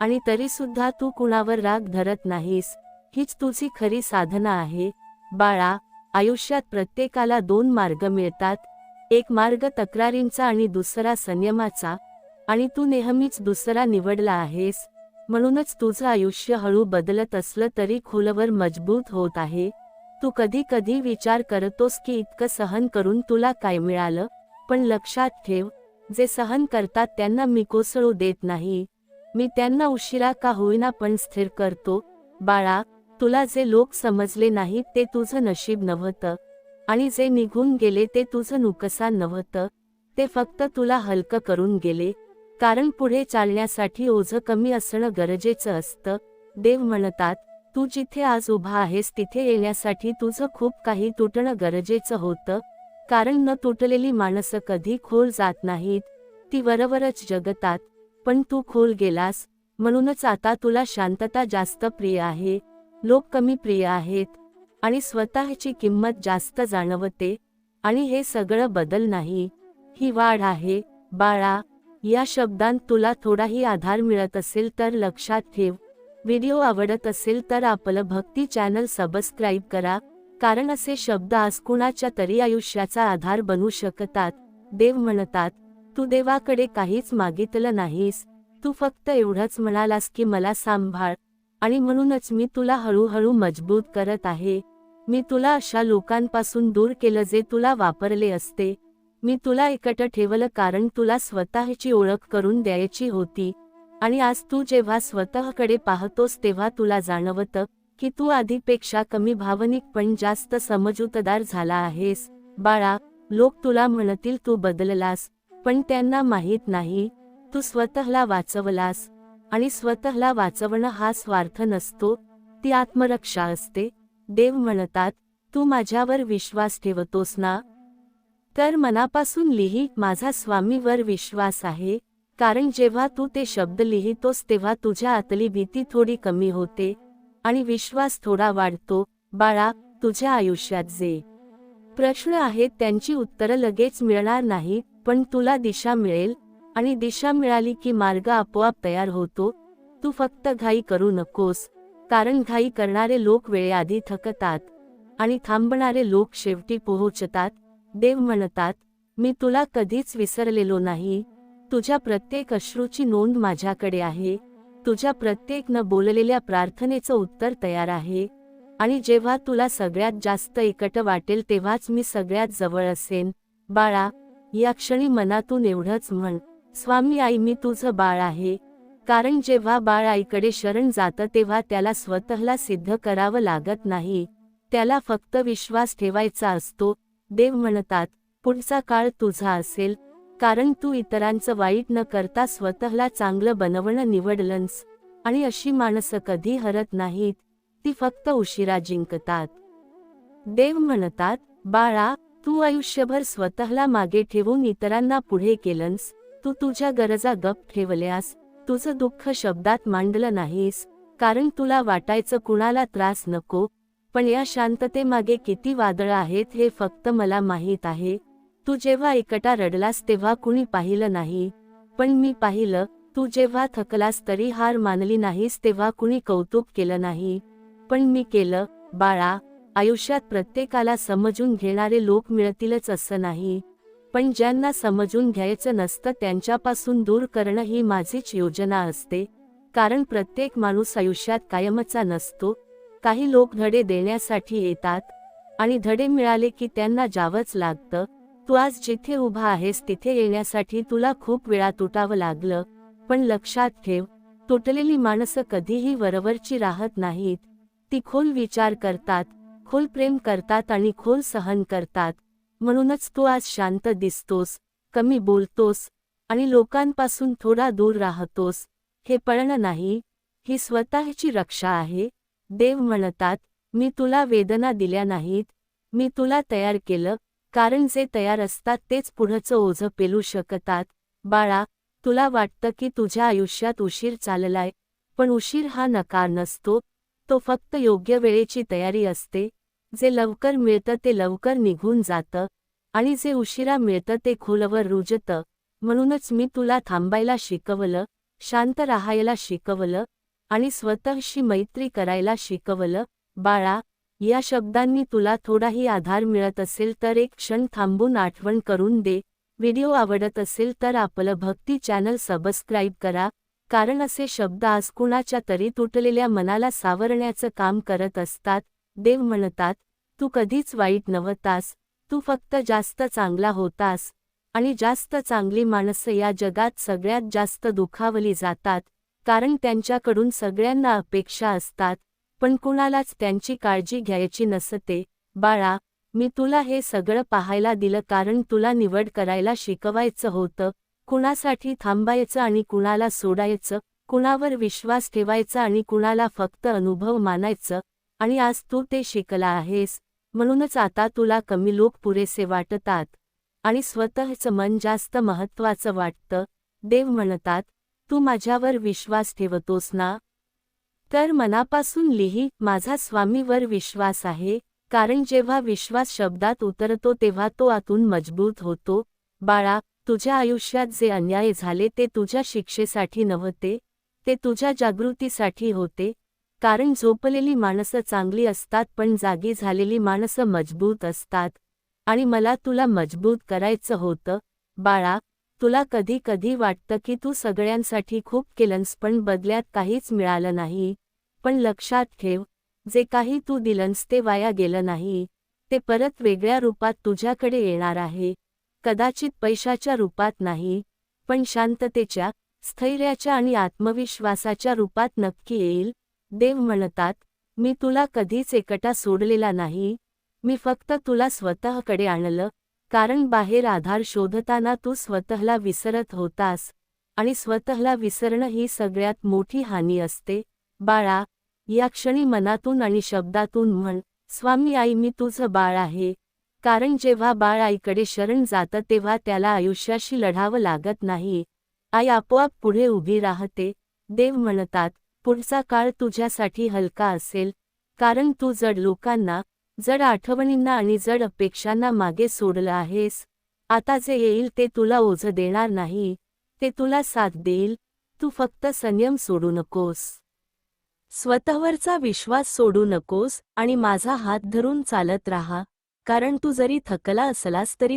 A: आणि तरीसुद्धा तू कुणावर राग धरत नाहीस. हीच तुझी खरी साधना आहे. बाळा, आयुष्यात प्रत्येकाला दोन मार्ग मिळतात, एक मार्ग तक्रारींचा आणि दुसरा संयमाचा, आणि तू नेहमीच दुसरा निवडला आहेस. म्हणूनच तुझं आयुष्य हळू बदलत असलं तरी खोलवर मजबूत होत आहे. तू कधी कधी विचार करतोस की इतकं सहन करून तुला काय मिळालं, पण लक्षात ठेव, जे सहन करतात त्यांना मी कोसळू देत नाही. मी त्यांना उशिरा का होईना पण स्थिर करतो. बाळा, तुला जे लोक समजले नाहीत ते तुझं नशीब नव्हतं, आणि जे निघून गेले ते तुझं नुकसान नव्हतं. ते फक्त तुला हलकं करून गेले, कारण पुढे चालण्यासाठी ओझं कमी असणं गरजेचं असतं. देव म्हणतात, तू जिथे आज उभा आहेस तिथे येण्यासाठी तुझं खूप काही तुटणं गरजेचं होतं. कारण न तुटलेली माणसं कधी खोल जात नाहीत, ती वरवरच जगतात. पण तू खोल गेलास, म्हणूनच आता तुला शांतता जास्त प्रिय आहे, लोक कमी प्रिय आहेत, आणि स्वतःची किंमत जास्त जाणवते. आणि हे सगळं बदल नाही, ही वाढ आहे. बाळा, या शब्दांत तुला थोडाही आधार मिळत असेल तर लक्षात ठेव. व्हिडिओ आवडत असेल तर आपलं भक्ती चॅनल सबस्क्राईब करा, कारण असे शब्द आज कुणाच्या तरी आयुष्याचा आधार बनू शकतात. देव म्हणतात, तू देवाकडे काहीच मागितलं नाहीस, तू फक्त एवढंच म्हणालास की मला सांभाळ, आणि म्हणूनच मी तुला हळूहळू मजबूत करत आहे. मी तुला अशा लोकांपासून दूर केलं जे तुला वापरले असते. मी तुला एकटं ठेवलं कारण तुला स्वतःची ओळख करून द्यायची होती. आणि आज तू जेव्हा स्वतःकडे पाहतोस तेव्हा तुला जाणवतं की तू आधीपेक्षा कमी भावनिक पण जास्त समजूतदार झाला आहेस. बाळा, लोक तुला म्हणतील तू बदललास, पण त्यांना माहीत नाही तू स्वतःला वाचवलास. आणि स्वतःला वाचवणं हा स्वार्थ नसतो, ती आत्मरक्षा असते. देव म्हणतात, तू माझ्यावर विश्वास ठेवतोस ना? तर मनापासून लिही, माझा स्वामीवर विश्वास आहे. कारण जेव्हा तू ते शब्द लिहितोस तेव्हा तुझ्या आतली भीती थोडी कमी होते आणि विश्वास थोडा वाढतो. बाळा, तुझ्या आयुष्यात जे प्रश्न आहेत त्यांची उत्तरं लगेच मिळणार नाही, पण तुला दिशा मिळेल, आणि दिशा मिळाली की मार्ग आपोआप तयार होतो. तू फक्त घाई करू नकोस, कारण घाई करणारे लोक वेळेआधी थकतात आणि थांबणारे लोक शेवटी पोहोचतात. देव म्हणतात, मी तुला कधीच विसरलेलो नाही. तुझ्या प्रत्येक अश्रूची नोंद माझ्याकडे आहे, तुझ्या प्रत्येक न बोललेल्या प्रार्थनेचं उत्तर तयार आहे. आणि जेव्हा तुला सगळ्यात जास्त एकटं वाटेल तेव्हाच मी सगळ्यात जवळ असेन. बाळा, या क्षणी मनातून एवढंच म्हण, स्वामी आई मी तुझं बाळ आहे. कारण जेव्हा बाळ आईकडे शरण जातं तेव्हा त्याला स्वतःला सिद्ध करावं लागत नाही, त्याला फक्त विश्वास ठेवायचा असतो. देव म्हणतात, पुढचा काळ तुझा असेल, कारण तू इतरांचं वाईट न करता स्वतःला चांगलं बनवणं निवडलंस. आणि अशी माणसं कधी हरत नाहीत, ती फक्त उशिरा जिंकतात. देव म्हणतात, बाळा, तू आयुष्यभर स्वतःला मागे ठेवून इतरांना पुढे केलंस. तू तुझ्या गरजा गप्प ठेवल्यास, तुझं दुःख शब्दात मांडलं नाहीस, कारण तुला वाटायचं कुणाला त्रास नको. पण या शांततेमागे किती वादळं आहेत हे फक्त मला माहीत आहे. तू जेव्हा एकटा रडलास तेव्हा कुणी पाहिलं नाही, पण मी पाहिलं. तू जेव्हा थकलास तरी हार मानली नाहीस तेव्हा कुणी कौतुक केलं नाही, पण मी केलं. बाळा, आयुष्यात प्रत्येकाला समजून घेणारे लोक मिळतीलच असं नाही, पण ज्यांना समजून घ्यायचं नसतं त्यांच्यापासून दूर करणं ही माझीच योजना असते. कारण प्रत्येक माणूस आयुष्यात कायमचा नसतो. काही लोक धडे देण्यासाठी येतात, आणि धडे मिळाले की त्यांना जावंच लागतं. तू आज जिथे उभा आहेस तिथे येण्यासाठी तुला खूप वेळा तुटावं लागलं, पण लक्षात ठेव, तुटलेली माणसं कधीही वरवरची राहत नाहीत. ती खोल विचार करतात, खोल प्रेम करतात आणि खोल सहन करतात. म्हणूनच तू आज शांत दिसतोस, कमी बोलतोस, आणि लोकांपासून थोडा दूर राहतोस. हे पळणं नाही, ही स्वतःची रक्षा आहे. देव म्हणतात, मी तुला वेदना दिल्या नाहीत, मी तुला तयार केलं, कारण जे तयार असतात तेच पुढचं ओझं पेलू शकतात. बाळा, तुला वाटतं की तुझ्या आयुष्यात उशीर चाललाय, पण उशीर हा नकार नसतो, तो फक्त योग्य वेळेची तयारी असते. जे लवकर मिळतं ते लवकर निघून जातं, आणि जे उशिरा मिळतं ते खोलवर रुजतं. म्हणूनच मी तुला थांबायला शिकवलं, शांत राहायला शिकवलं, आणि स्वतःशी मैत्री करायला शिकवलं. बाळा, या शब्दांनी तुला थोडाही आधार मिळत असेल तर एक क्षण थांबून आठवण करून दे. व्हिडिओ आवडत असेल तर आपलं भक्ती चॅनल सबस्क्राईब करा, कारण असे शब्द आज कुणाच्या तरी तुटलेल्या मनाला सावरण्याचं काम करत असतात. देव म्हणतात, तू कधीच वाईट नव्हतास, तू फक्त जास्त चांगला होतास. आणि जास्त चांगली माणसं या जगात सगळ्यात जास्त दुखावली जातात, कारण त्यांच्याकडून सगळ्यांना अपेक्षा असतात, पण कुणालाच त्यांची काळजी घ्यायची नसते. बाळा, मी तुला हे सगळं पाहायला दिलं कारण तुला निवड करायला शिकवायचं होतं, कुणासाठी थांबायचं आणि कुणाला सोडायचं, कुणावर विश्वास ठेवायचा आणि कुणाला फक्त अनुभव मानायचं. आणि आज तू ते शिकला आहेस. म्हणूनच आता तुला कमी लोक पुरेसे वाटतात आणि स्वतःचं मन जास्त महत्त्वाचं वाटतं. देव म्हणतात, तू माझ्यावर विश्वास ठेवतोस ना? तर मनापासून लिही, माझा स्वामीवर विश्वास आहे. कारण जेव्हा विश्वास शब्दात उतरतो तेव्हा तो आतून मजबूत होतो. बाळा, तुझ्या आयुष्यात जे अन्याय झाले ते तुझ्या शिक्षेसाठी नव्हते, ते तुझ्या जागृतीसाठी होते. कारण झोपलेली माणसं चांगली असतात पण जागी झालेली माणसं मजबूत असतात. आणि मला तुला मजबूत करायचं होतं. बाळा, तुला कधी कधी वाटतं की तू सगळ्यांसाठी खूप केलंस पण बदल्यात काहीच मिळालं नाही. पण लक्षात ठेव, जे काही तू दिलंस ते वाया गेलं नाही. ते परत वेगळ्या रूपात तुझ्याकडे येणार आहे. कदाचित पैशाच्या रूपात नाही, पण शांततेच्या, स्थैर्याच्या आणि आत्मविश्वासाच्या रूपात नक्की येईल. देव म्हणतात, मी तुला कधीच एकटा सोडलेला नाही. मी फक्त तुला स्वतःकडे आणलं. कारण बाहेर आधार शोधताना तू स्वतःला विसरत होतास आणि स्वतःला विसरणं ही सगळ्यात मोठी हानी असते. बाळा, या क्षणी मनातून आणि शब्दातून म्हण, स्वामी आई मी तुझं बाळ आहे. कारण जेव्हा बाळ आईकडे शरण जातं तेव्हा त्याला आयुष्याशी लढावं लागत नाही. आई आपोआप पुढे उभी राहते. देव म्हणतात, पुढचा काळ तुझ्यासाठी हलका असेल. कारण तू जड लोकांना, जड आठवणींना आणि जड अपेक्षांना मागे सोडलं आहेस. आता जे येईल ते तुला ओझं देणार नाही, ते तुला साथ देईल. तू फक्त संयम सोडू नकोस. स्वतःवरचा विश्वास सोडू नकोस आणि माझा हात धरून चालत राहा. कारण तू जरी थकला असलास तरी